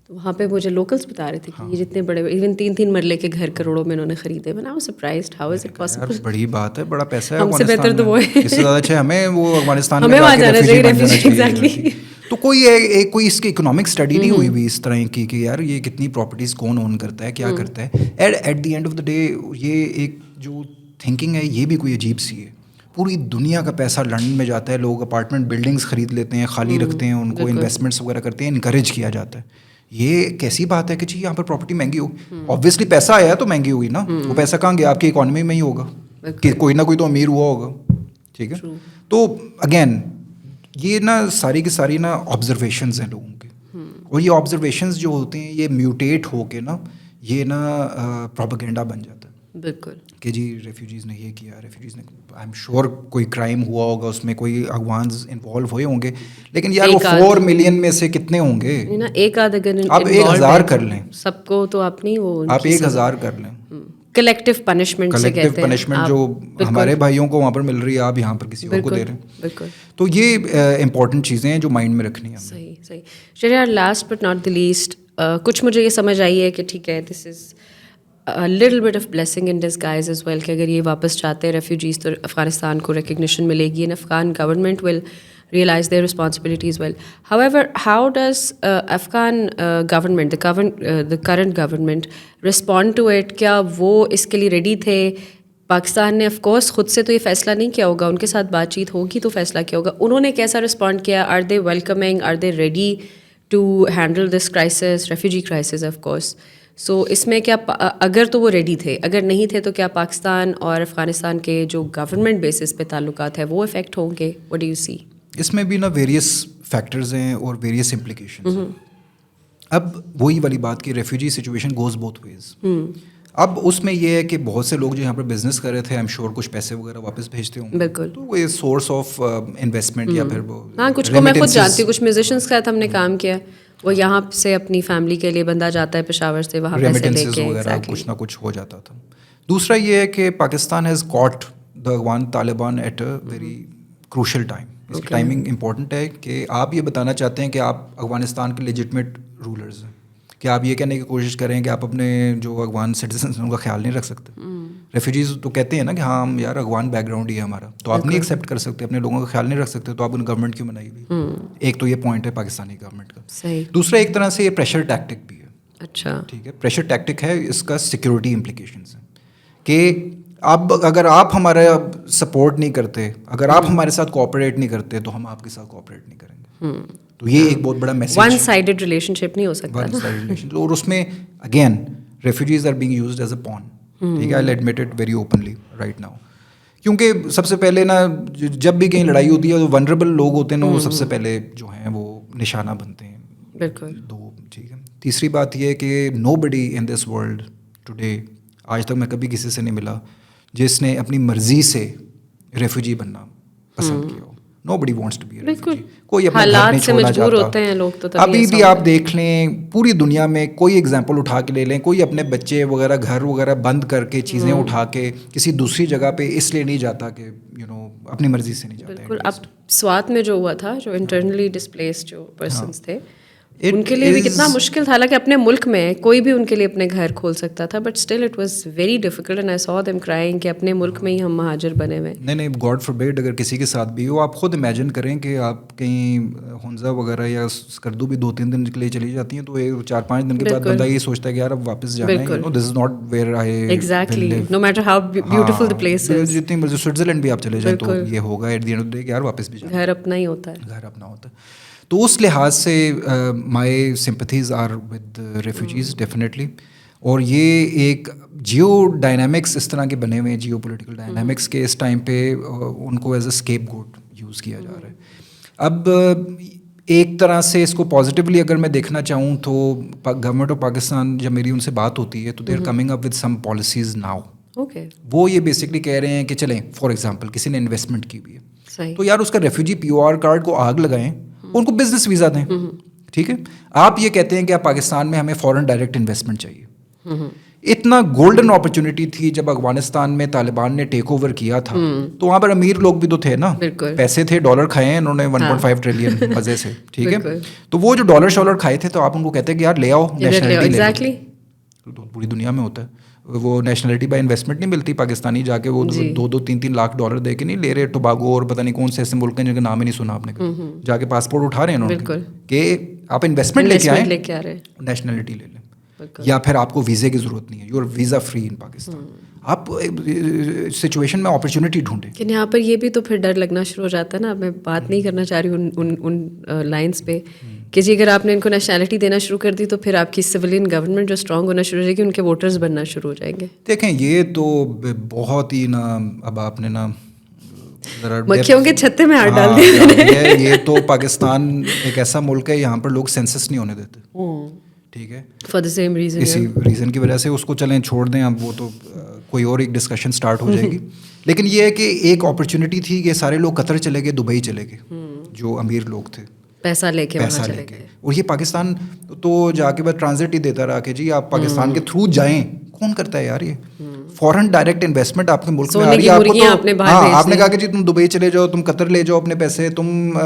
تو وہاں پہ مجھے لوکلس بتا رہے تھے کہ یہ جتنے بڑے ایون 3 مرلے کے گھر کروڑوں میں انہوں نے خریدے. میں surprised, how is it possible. بڑی بات ہے, بڑا پیسہ ہے ہم سے بہتر تو وہ ہے, اس سے زیادہ اچھا ہمیں وہ افغانستان میں وہاں جانا چاہیے ریفیوجی. تو کوئی اس کی اکنامک اسٹڈی نہیں ہوئی ہوئی اس طرح کی کہ یار یہ کتنی پراپرٹیز کون اون کرتا ہے, کیا کرتا ہے. At the end of the day یہ ایک جو تھنکنگ ہے یہ بھی کوئی عجیب سی ہے. پوری دنیا کا پیسہ لنڈن میں جاتا ہے, لوگ اپارٹمنٹ بلڈنگس خرید لیتے ہیں, خالی رکھتے ہیں, ان کو انویسٹمنٹس وغیرہ کرتے ہیں, انکریج کیا جاتا ہے. یہ کیسی بات ہے کہ جی یہاں پر پراپرٹی مہنگی ہو. آبویسلی پیسہ آیا تو مہنگی ہوئی نا, وہ پیسہ کہاں گیا, آپ کی اکانومی میں ہی ہوگا کہ کوئی نہ کوئی تو امیر ہوا ہوگا. ٹھیک ہے, تو اگین یہ نا ساری کی ساری نا آبزرویشنز ہیں لوگوں کے, اور یہ آبزرویشنز جو ہوتے ہیں یہ میوٹیٹ ہو کے نا یہ نا پروپیگنڈا بن جاتا ہے. بالکل کہ جی ریفیوجیز نے یہ کیا, ریفیوجیز نے, آئی ایم شیور کوئی کرائم ہوا ہوگا, اس میں کوئی افغانز انوالو ہوئے ہوں گے, لیکن یار وہ 4 ملین میں سے کتنے ہوں گے, ایک آدھ اگر آپ 1000 کر لیں, سب کو تو آپ نہیں, وہ آپ 1000 کر لیں. کلیکٹیو پنشمنٹ سے کہتے ہیں, پنشمنٹ جو ہمارے بھائیوں کو وہاں پر مل رہی ہے آپ یہاں پر کسی اور کو دے رہے ہیں. بالکل. تو یہ امپورٹنٹ چیزیں ہیں جو مائنڈ میں رکھنی ہیں. صحیح. چلیے last but not the least, کچھ مجھے یہ سمجھ آئی ہے کہ ٹھیک ہے this is a little bit of blessing in disguise as well کہ اگر یہ واپس چاہتے ہیں ریفیوجیز تو افغانستان کو ریکگنیشن ملے گی, and Afghan government will realize their responsibilities well. However, how does Afghan government, the current government respond to it? کیا وہ اس کے لیے ریڈی تھے؟ پاکستان نے آف کورس خود سے تو یہ فیصلہ نہیں کیا ہوگا, ان کے ساتھ بات چیت ہوگی تو فیصلہ کیا ہوگا. انہوں نے کیسا رسپونڈ کیا؟ Are they welcoming, are they ready to handle this crisis, refugee crisis of course. So اس میں کیا اگر تو وہ ریڈی تھے, اگر نہیں تھے تو کیا پاکستان اور افغانستان کے جو گورنمنٹ بیسس پہ تعلقات ہیں وہ افیکٹ ہوں گے؟ وٹ ڈو یو سی؟ اس میں بھی نا ویریس فیکٹرز ہیں اور ویریس امپلیکیشنز ہیں. اب وہی والی بات کہ refugee situation goes both ways. اب اس میں یہ ہے کہ بہت سے لوگ جو یہاں پر بزنس کر رہے تھے, آئی ایم شیور کچھ پیسے وغیرہ واپس بھیجتے ہوں. بالکل. تو وہ سورس آف انویسٹمنٹ یا پھر وہ, ہاں کچھ کو میں خود جانتی ہوں, کچھ میوزیشینس کے ساتھ ہم نے کام کیا, وہ یہاں سے اپنی فیملی کے لیے بندہ جاتا ہے پشاور سے, وہاں پیسے لے کے وغیرہ کچھ نہ کچھ ہو جاتا تھا. دوسرا یہ ہے کہ Pakistan has caught the Afghan Taliban at a very crucial time. اس کی ٹائمنگ امپورٹنٹ ہے کہ آپ یہ بتانا چاہتے ہیں کہ آپ افغانستان کے لیجٹمیٹ رولرز ہیں, کہ آپ یہ کہنے کی کوشش کریں کہ آپ اپنے جو افغان سٹیزنس ہیں ان کا خیال نہیں رکھ سکتے. ریفیوجیز تو کہتے ہیں نا کہ ہاں یار افغان بیک گراؤنڈ ہی ہے ہمارا, تو آپ نہیں ایکسیپٹ کر سکتے, اپنے لوگوں کا خیال نہیں رکھ سکتے, تو آپ ان گورنمنٹ کیوں بنائی ہوئی؟ ایک تو یہ پوائنٹ ہے پاکستانی گورنمنٹ کا. دوسرا ایک طرح سے یہ پریشر ٹیکٹک بھی ہے. اچھا, ٹھیک ہے, پریشر ٹیکٹک ہے, اس کا سیکورٹی امپلیکیشنز ہیں کہ اب اگر آپ ہمارا سپورٹ نہیں کرتے, اگر آپ ہمارے ساتھ کوآپریٹ نہیں کرتے تو ہم آپ کے ساتھ کوآپریٹ نہیں کریں گے. تو یہ ایک بہت بڑا message, one sided relationship نہیں ہو سکتا, ون سائیڈ ریلیشن. اور اس میں again refugees are being used as a pawn, ٹھیک ہے, I admit it very openly right now. کیونکہ سب سے پہلے نا جب بھی کہیں لڑائی ہوتی ہے تو ونربل لوگ ہوتے ہیں نا, وہ سب سے پہلے جو ہیں وہ نشانہ بنتے ہیں. بالکل. دو, ٹھیک ہے. تیسری بات یہ ہے کہ نو بڈی ان دس ورلڈ ٹوڈے, آج تک میں کبھی کسی سے نہیں ملا جس نے اپنی مرضی سے ریفیوجی بننا پسند کیا ہو. Nobody wants to be a refugee. کوئی اپنے گھر نہیں چھوڑنا چاہتا. ابھی بھی آپ دیکھ لیں پوری دنیا میں کوئی ایگزامپل اٹھا کے لے لیں, کوئی اپنے بچے وغیرہ گھر وغیرہ بند کر کے چیزیں اٹھا کے کسی دوسری جگہ پہ اس لیے نہیں جاتا کہ اپنی مرضی سے نہیں جاتا. بالکل. اب سوات میں جو ہوا تھا, جو انٹرنلی ڈسپلیسڈ جو پرسنس تھے, ان کے لیے بھی کتنا مشکل تھا. حالانکہ اپنے ملک میں کوئی بھی ان کے لیے اپنے گھر کھول سکتا تھا, but still it was very difficult and I سا دیم کرائنگ کہ اپنے ملک میں ہی ہم مہاجر بنے ہوئے. نہیں, گاڈ فوربیڈ اگر کسی کے ساتھ بھی ہو, آپ خود امیجن کریں کہ آپ کہیں ہنزا وغیرہ یا اسکردو بھی 2-3 دن کے لیے چلی جاتی ہیں تو 4-5 دن کے بعد بندہ یہ سوچتا ہے کہ یار اب واپس جانا ہے. This is not where I exactly, no matter how beautiful the place is. جتنی مرضی سوئٹزرلینڈ بھی آپ چلے جائیں تو یہ ہوگا at the end of the day کہ یار واپس بھی جانا, گھر اپنا ہی ہوتا ہے, گھر اپنا ہوتا ہے. تو اس لحاظ سے my sympathies are with refugees definitely. اور یہ ایک جیو ڈائنامکس اس طرح کے بنے ہوئے ہیں, جیو پولیٹیکل ڈائنامکس کے اس ٹائم پہ ان کو as a escape got use کیا جا رہا ہے. اب ایک طرح سے اس کو پازیٹیولی اگر میں دیکھنا چاہوں تو گورنمنٹ آف پاکستان جب میری ان سے بات ہوتی ہے تو they are coming up with some policies now. وہ یہ بیسکلی کہہ رہے ہیں کہ چلیں فار ایگزامپل کسی نے انویسٹمنٹ کی ہوئی ہے تو یار اس کا ریفیوجی POR کارڈ کو آگ لگائیں, ان کو بزنس ویزا دیں. ٹھیک ہے, آپ یہ کہتے ہیں کہ آپ پاکستان میں ہمیں فورن ڈائریکٹ انویسٹمنٹ چاہیے. اتنا گولڈن اپرچونٹی تھی جب افغانستان میں طالبان نے ٹیک اوور کیا تھا تو وہاں پر امیر لوگ بھی تو تھے نا, پیسے تھے, ڈالر کھائے ہیں انہوں نے 1.5 ٹریلین مزے سے. ٹھیک ہے, تو وہ جو ڈالر شالر کھائے تھے تو آپ ان کو کہتے ہیں کہ یار لے آؤ نیشنلٹی لے. تو پوری دنیا میں ہوتا ہے وہ نیشنلٹی بائی انویسٹمنٹ نہیں ملتی. پاکستانی جا کے وہ 2-3 لاکھ ڈالر دے کے نہیں لے رہے. ٹوباگو اور پتہ نہیں کون سے ایسے ملک ہیں جن کا نام ہی نہیں سنا آپ نے, جا کے پاسپورٹ اٹھا رہے ہیں انہوں نے کہ آپ انویسٹمنٹ لے کے آئیں, نیشنلٹی لے لیں, یا پھر آپ کو ویزے کی ضرورت نہیں ہے, you are visa free in Pakistan. آپ سچویشن میں اپرچونیٹی ڈھونڈیں. لیکن یہاں پر یہ بھی تو پھر ڈر لگنا شروع ہو جاتا ہے نا. میں بات نہیں کرنا چاہ رہی ہوں ان لائنس پہ کہ جی اگر آپ نے ان کو نیشنلٹی دینا شروع کر دی تو پھر آپ کی سویلین گورنمنٹ جو اسٹرانگ ہونا شروع ہو جائے گی, ان کے ووٹرز بننا شروع ہو جائیں گے. دیکھیں یہ تو بہت ہی نا, اب آپ نے نا مکھیوں کے چھتے میں ہاتھ ڈال دیا. یہ تو پاکستان ایک ایسا ملک ہے یہاں پر لوگ سینسس نہیں ہونے دیتے. ٹھیک ہے, فار دا سیم ریزن, اسی ریزن کی وجہ سے اس کو چلیں چھوڑ دیں. اب وہ تو کوئی اور ایک ڈسکشن اسٹارٹ ہو جائے گی. لیکن یہ ہے کہ ایک اپرچونیٹی تھی کہ سارے لوگ قطر چلے گئے, دبئی چلے گئے, جو امیر لوگ تھے پیسہ لے کے. اور یہ پاکستان تو جا کے بعد ٹرانزٹ ہی دیتا رہا کہ جی آپ پاکستان کے تھرو جائیں. کون کرتا ہے یار یہ فورن ڈائریکٹ انویسٹمنٹ آپ کے ملک میں آ رہی ہے. آپ کو تو آپ نے کہا کہ جی تم دبئی چلے جاؤ, تم قطر لے جاؤ اپنے پیسے, تم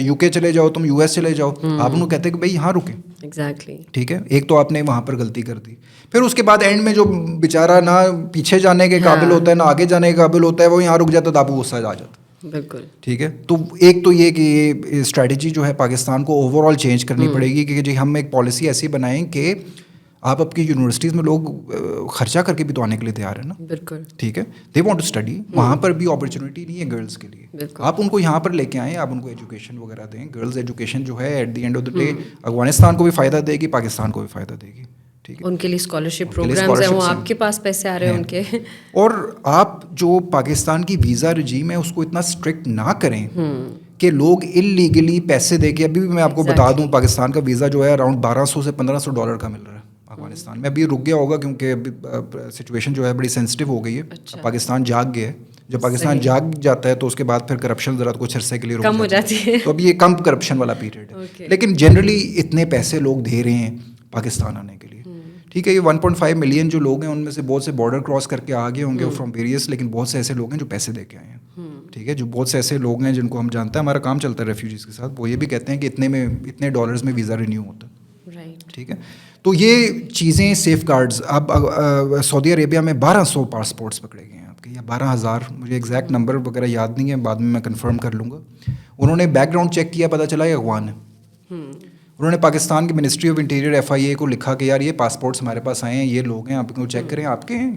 UK چلے جاؤ, تم US چلے جاؤ. آپ انہوں کہتے ہیں کہ بھائی یہاں رکیں. ایگزیکٹلی, ٹھیک ہے, ایک تو آپ نے وہاں پر غلطی کر دی. پھر اس کے بعد اینڈ میں جو بیچارہ نہ پیچھے جانے کے قابل ہوتا ہے نہ آگے جانے کے قابل ہوتا ہے, وہ یہاں رک جاتا تو آپ کو غصہ آ جاتا. بالکل ٹھیک ہے. تو ایک تو یہ کہ یہ اسٹریٹجی جو ہے پاکستان کو اوور آل چینج کرنی پڑے گی کہ جی ہم ایک پالیسی ایسی بنائیں کہ آپ اپنی یونیورسٹیز میں لوگ خرچہ کر کے بھی تو آنے کے لیے تیار ہیں نا. بالکل, ٹھیک ہے, دے وانٹ ٹو اسٹڈی. وہاں پر بھی اپرچونیٹی نہیں ہے گرلس کے لیے. آپ ان کو یہاں پر لے کے آئیں, آپ ان کو ایجوکیشن وغیرہ دیں. گرلز ایجوکیشن جو ہے at the end of the day Afghanistan کو بھی فائدہ دے گی, پاکستان کو بھی فائدہ دے گی. ٹھیک ہے, ان کے لیے اسکالرشپ پروگرامز ہیں, وہ آپ کے پاس پیسے آ رہے ہیں ان کے. اور آپ جو پاکستان کی ویزا رجیم ہے اس کو اتنا اسٹرکٹ نہ کریں کہ لوگ انلیگلی پیسے دے کے. ابھی بھی میں آپ کو بتا دوں پاکستان کا ویزا جو ہے اراؤنڈ $1200 سے $1500 کا مل رہا ہے افغانستان میں. ابھی رک گیا ہوگا کیونکہ ابھی سچویشن جو ہے بڑی سینسٹیو ہو گئی ہے. پاکستان جاگ گیا ہے. جب پاکستان جاگ جاتا ہے تو اس کے بعد پھر کرپشن ذرا کچھ عرصے کے لیے کم ہو جاتی ہے. تو اب یہ کم کرپشن والا پیریڈ ہے. لیکن جنرلی اتنے پیسے لوگ دے رہے ہیں پاکستان آنے کے لیے. ٹھیک ہے, یہ 1.5 ملین جو لوگ ہیں ان میں سے بہت سے بارڈر کراس کر کے آگے ہوں گے فرام ویریس, لیکن بہت سے ایسے لوگ ہیں جو پیسے دے کے آئے ہیں. ٹھیک ہے, جو بہت سے ایسے لوگ ہیں جن کو ہم جانتے ہیں, ہمارا کام چلتا ہے ریفیوجیز کے ساتھ, وہ یہ بھی کہتے ہیں کہ اتنے ڈالرز میں ویزا رینیو ہوتا ہے. ٹھیک ہے, تو یہ چیزیں سیف گارڈز. اب سعودی عربیہ میں 1200 پاسپورٹس پکڑے گئے ہیں آپ کے, یا 12,000, مجھے ایگزیکٹ نمبر وغیرہ یاد نہیں ہے, بعد میں کنفرم کر لوں گا. انہوں نے بیک گراؤنڈ چیک کیا, پتہ چلا یہ افغان ہے. انہوں نے پاکستان کی منسٹری آف انٹیریئر FIA کو لکھا کہ یار یہ پاسپورٹس ہمارے پاس آئے ہیں, یہ لوگ ہیں, آپ کو چیک کریں آپ کے ہیں.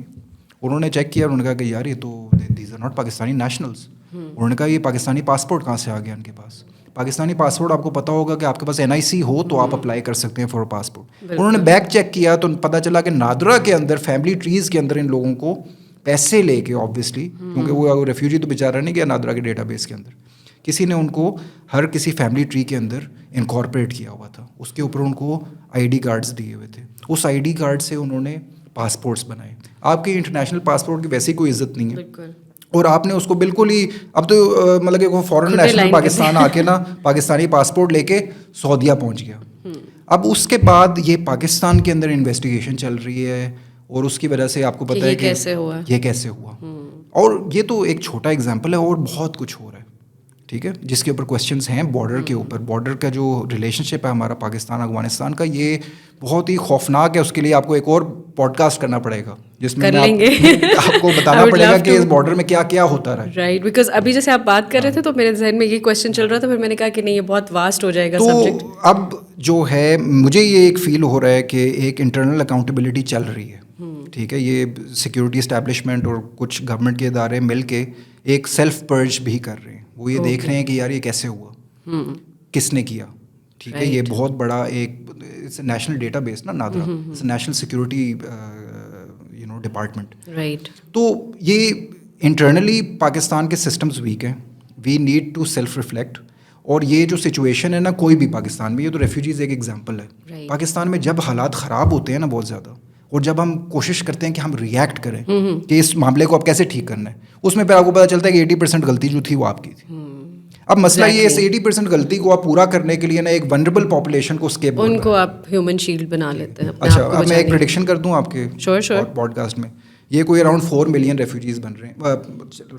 انہوں نے چیک کیا, انہوں نے کہا کہ یار یہ تو these are not Pakistani nationals. انہوں نے کہا یہ پاکستانی پاسپورٹ کہاں سے آ گیا ان کے پاس. پاکستانی پاسپورٹ آپ کو پتا ہوگا کہ آپ کے پاس NIC ہو تو آپ اپلائی کر سکتے ہیں فار پاسپورٹ. انہوں نے بیک چیک کیا تو پتہ چلا کہ نادرا کے اندر فیملی ٹریز کے اندر ان لوگوں کو پیسے لے کے, آبویسلی کیونکہ وہ ریفیوجی تو بیچارہ نہیں گیا نادرا کے ڈیٹا بیس کے اندر, کسی نے ان کو ہر کسی فیملی ٹری کے اندر انکارپوریٹ کیا ہوا تھا. اس کے اوپر ان کو ID کارڈز دیے ہوئے تھے. اس ID کارڈ سے انہوں نے پاسپورٹس بنائے. آپ کے انٹرنیشنل پاسپورٹ کی ویسی کوئی عزت نہیں ہے, اور آپ نے اس کو بالکل ہی, اب تو مطلب کہ وہ فورن نیشنل پاکستان آ کے نا پاکستانی پاسپورٹ لے کے سعودیہ پہنچ گیا. اب اس کے بعد یہ پاکستان کے اندر انویسٹیگیشن چل رہی ہے, اور اس کی وجہ سے آپ کو پتہ ہے کہ یہ کیسے ہوا. اور یہ تو ایک چھوٹا ایگزامپل ہے, اور بہت کچھ ہو رہا ہے, ٹھیک ہے, جس کے اوپر کویشچنز ہیں بارڈر کے اوپر. بارڈر کا جو ریلیشن شپ ہے ہمارا پاکستان افغانستان کا, یہ بہت ہی خوفناک ہے. اس کے لیے آپ کو ایک اور پوڈ کاسٹ کرنا پڑے گا جس میں آپ کو بتانا پڑے گا کہ اس بارڈر میں کیا کیا ہوتا رہا ہے. رائٹ, بیکاز ابھی جیسے آپ بات کر رہے تھے تو میرے ذہن میں یہ کویشچن چل رہا تھا, پھر میں نے کہا کہ نہیں یہ بہت واسٹ ہو جائے گا سبجیکٹ. تو اب جو ہے مجھے یہ ایک فیل ہو رہا ہے کہ ایک انٹرنل اکاؤنٹیبلٹی چل رہی ہے, ٹھیک ہے. یہ سیکورٹی اسٹیبلشمنٹ اور کچھ گورنمنٹ کے ادارے مل کے ایک سیلف پرج بھی کر رہے ہیں. وہ یہ دیکھ رہے ہیں کہ یار یہ کیسے ہوا, کس نے کیا, ٹھیک ہے. یہ بہت بڑا ایک نیشنل ڈیٹا بیس نا NADRA, national security department. Right. تو یہ انٹرنلی پاکستان کے سسٹمز ویک ہیں. We need to self reflect. اور یہ جو سچویشن ہے نا کوئی بھی پاکستان میں, یہ تو ریفیوجیز ایک ایگزامپل ہے. پاکستان میں جب حالات خراب ہوتے ہیں نا بہت زیادہ, اور جب ہم کوشش کرتے ہیں کہ ہم ریئیکٹ کریں کہ اس معاملے کو اب کیسے ٹھیک کرنا ہے, اس میں پھر آپ کو پتہ چلتا ہے کہ 80% غلطی جو تھی وہ آپ کی تھی. اب مسئلہ یہ ہے اس 80% غلطی کو آپ پورا کرنے کے لیے نا ایک ونربل پاپولیشن کو اسکیپ, ان کو آپ ہیومن شیلڈ بنا لیتے ہیں. اچھا, اب میں ایک پریڈکشن کر دوں آپ کے پوڈ کاسٹ میں. یہ کوئی اراؤنڈ 4 ملین ریفیوجیز بن رہے ہیں.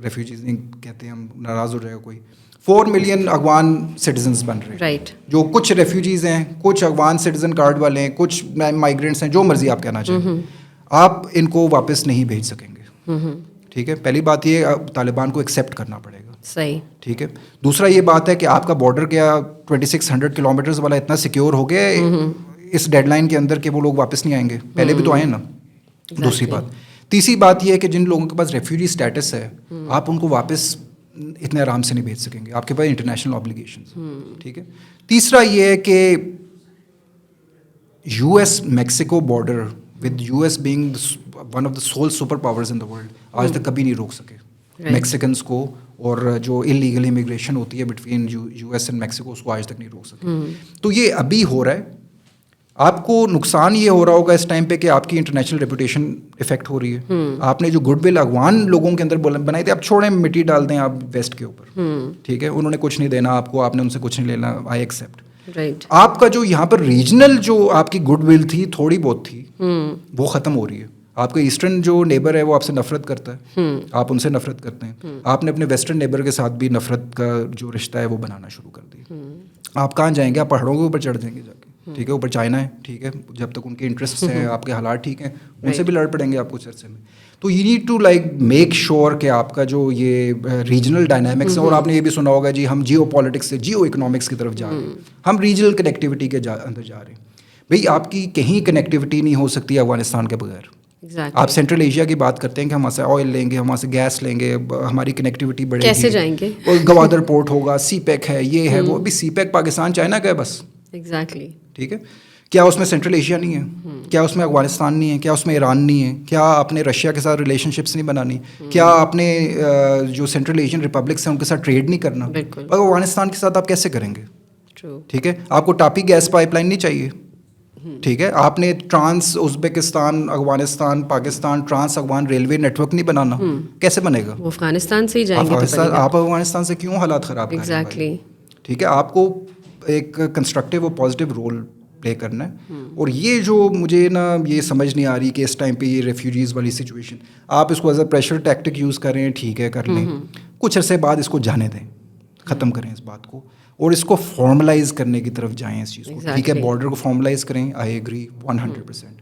ریفیوجیز نہیں کہتے ہم, ناراض ہو جائے گا کوئی. 4 ملین افغان سٹیزنس بن رہے ہیں. رائٹ. جو کچھ ریفیوجیز ہیں, کچھ افغان سٹیزن کارڈ والے ہیں, کچھ مائیگرینٹس ہیں, جو مرضی آپ کہنا چاہیں, آپ ان کو واپس نہیں بھیج سکیں گے. ٹھیک ہے. پہلی بات یہ طالبان کو ایکسیپٹ کرنا پڑے گا. صحیح. ٹھیک ہے. دوسرا یہ بات ہے کہ آپ کا بارڈر کیا 2600 کلومیٹرز والا اتنا سیکیور ہو گیا اس ڈیڈ لائن کے اندر کہ وہ لوگ واپس نہیں آئیں گے. پہلے بھی تو آئے نا. دوسری بات. تیسری بات یہ ہے کہ جن لوگوں کے پاس ریفیوجی اسٹیٹس ہے, آپ ان کو واپس اتنے آرام سے نہیں بھیج سکیں گے. آپ کے پاس انٹرنیشنل آبلیگیشنز. ٹھیک ہے. تیسرا یہ ہے کہ US Mexico border with US being one of the sole super powers in the world, آج تک کبھی نہیں روک سکے میکسیکنس کو, اور جو انلیگل امیگریشن ہوتی ہے بٹوین US اینڈ میکسیکو, اس کو آج تک نہیں روک سکے. تو یہ ابھی ہو رہا ہے. آپ کو نقصان یہ ہو رہا ہوگا اس ٹائم پہ کہ آپ کی انٹرنیشنل ریپوٹیشن افیکٹ ہو رہی ہے. آپ نے جو گڈ ول افغان لوگوں کے اندر بنائی تھی, اب چھوڑیں, مٹی ڈال دیں آپ ویسٹ کے اوپر. ٹھیک ہے. انہوں نے کچھ نہیں دینا آپ کو, آپ نے ان سے کچھ نہیں لینا, آئی ایکسیپٹ. آپ کا جو یہاں پر ریجنل جو آپ کی گڈ ول تھی, تھوڑی بہت تھی, وہ ختم ہو رہی ہے. آپ کا ایسٹرن جو نیبر ہے وہ آپ سے نفرت کرتا ہے, آپ ان سے نفرت کرتے ہیں. آپ نے اپنے ویسٹرن نیبر کے ساتھ بھی نفرت کا جو رشتہ ہے وہ بنانا شروع کر دیا. آپ کہاں جائیں گے؟ آپ پہاڑوں کے اوپر چڑھ جائیں گے جا کے. ٹھیک ہے. اوپر چائنا ہے, ٹھیک ہے, جب تک ان کے انٹرسٹس ہیں, آپ کے حالات ٹھیک ہیں, ان سے بھی لڑ پڑیں گے آپ کچھ عرصے میں. تو you need to like make sure کہ آپ کا جو یہ ریجنل ڈائنامکس ہے, اور آپ نے یہ بھی سنا ہوگا جی ہم جیو پالیٹکس سے جیو اکنامکس کی طرف جا رہے ہیں, ہم ریجنل کنیکٹیوٹی کے اندر جا رہے ہیں. بھئی آپ کی کہیں کنیکٹیوٹی نہیں ہو سکتی افغانستان کے بغیر. آپ سینٹرل ایشیا کی بات کرتے ہیں کہ ہم وہاں سے آئل لیں گے, ہم وہاں سے گیس لیں گے, ہماری کنیکٹیوٹی بڑھے گی, کیسے جائیں گے؟ اور گوادر پورٹ ہوگا, سی پیک ہے, یہ ہے وہ. بھی سی پیک پاکستان چائنا کا ہے بس. ایگزیکٹلی. ٹھیک ہے. کیا اس میں سینٹرل ایشیا نہیں ہے؟ کیا اس میں افغانستان نہیں ہے؟ کیا اس میں ایران نہیں ہے؟ کیا آپ نے رشیا کے ساتھ ریلیشن شپس نہیں بنانی؟ کیا آپ نے جو سینٹرل ایشین ریپبلکس ہیں ان کے ساتھ ٹریڈ نہیں کرنا؟ اور افغانستان کے ساتھ آپ کیسے کریں گے؟ ٹھیک ہے. آپ کو ٹاپی گیس پائپ لائن نہیں چاہیے. ٹھیک ہے. آپ نے trans Uzbekistan Afghanistan Pakistan trans Afghan railway network نہیں بنانا. کیسے بنے گا؟ وہ افغانستان سے ہی جائیں گے. آپ افغانستان سے کیوں حالات خراب کریں؟ ایگزیکٹلی. ٹھیک ہے. آپ کو ایک کنسٹرکٹیو اور پازیٹیو رول پلے کرنا ہے. اور یہ جو مجھے نا یہ سمجھ نہیں آ رہی کہ اس ٹائم پہ یہ ریفیوجیز والی سچویشن, آپ اس کو as a pressure tactic use کریں, ٹھیک ہے, کر لیں. کچھ عرصے بعد اس کو جانے دیں, ختم کریں اس بات کو, اور اس کو فارملائز کرنے کی طرف جائیں اس چیز کو. ٹھیک ہے. بارڈر کو فارملائز کریں, آئی ایگری 100%.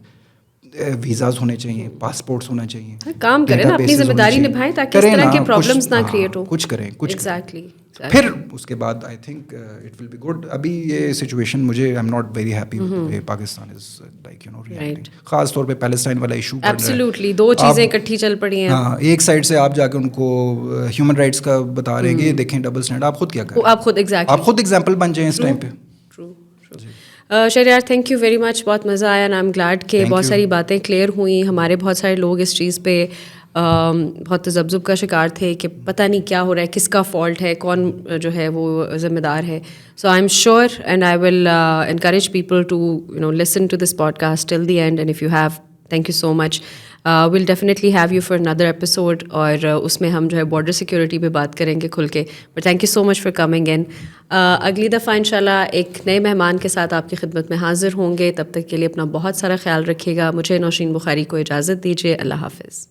ویزاز ہونے چاہیے, پاسپورٹس ہونا چاہیے, کام کریں نا, اپنی ذمہ داری نبھائیں تاکہ اس طرح کے پرابلمس نہ کریٹ ہو. کچھ کریں, کچھ ایگزیکٹلی. پھر اس کے بعد I think it will be good. ابھی یہ سچویشن مجھے I am not very happy Pakistan is like reacting, خاص طور پہ پیلسٹائن والا ایشو. ایبسلیوٹلی, دو چیزیں اکٹھی چل پڑی ہیں. ہاں, ایک سائڈ سے آپ جا کے ان کو ہیومن رائٹس کا بتا رہے ہیں کہ دیکھیں ڈبل اسٹینڈرڈ, آپ خود کیا کریں, آپ خود ایگزیکٹلی, آپ خود ایگزامپل بن جائیں اس ٹائم پہ. Shehryar, thank you very much, بہت مزہ آیا, اینڈ آئی ایم گلیڈ کہ بہت ساری باتیں کلیئر ہوئیں. ہمارے بہت سارے لوگ اس چیز پہ بہت تذبذب کا شکار تھے کہ پتہ نہیں کیا ہو رہا ہے, کس کا فالٹ ہے, کون جو ہے وہ ذمہ دار ہے. So I am sure and I will encourage people to listen to this podcast till the end, and if you have, thank you so much. We'll definitely have you for another episode, اور اس میں ہم جو ہے بارڈر سیکورٹی پہ بات کریں گے کھل کے. But thank you so much for coming ان. اگلی دفعہ انشاءاللہ ایک نئے مہمان کے ساتھ آپ کی خدمت میں حاضر ہوں گے. تب تک کے لیے اپنا بہت سارا خیال رکھیے گا. مجھے نوشین بخاری کو اجازت دیجیے. اللہ حافظ.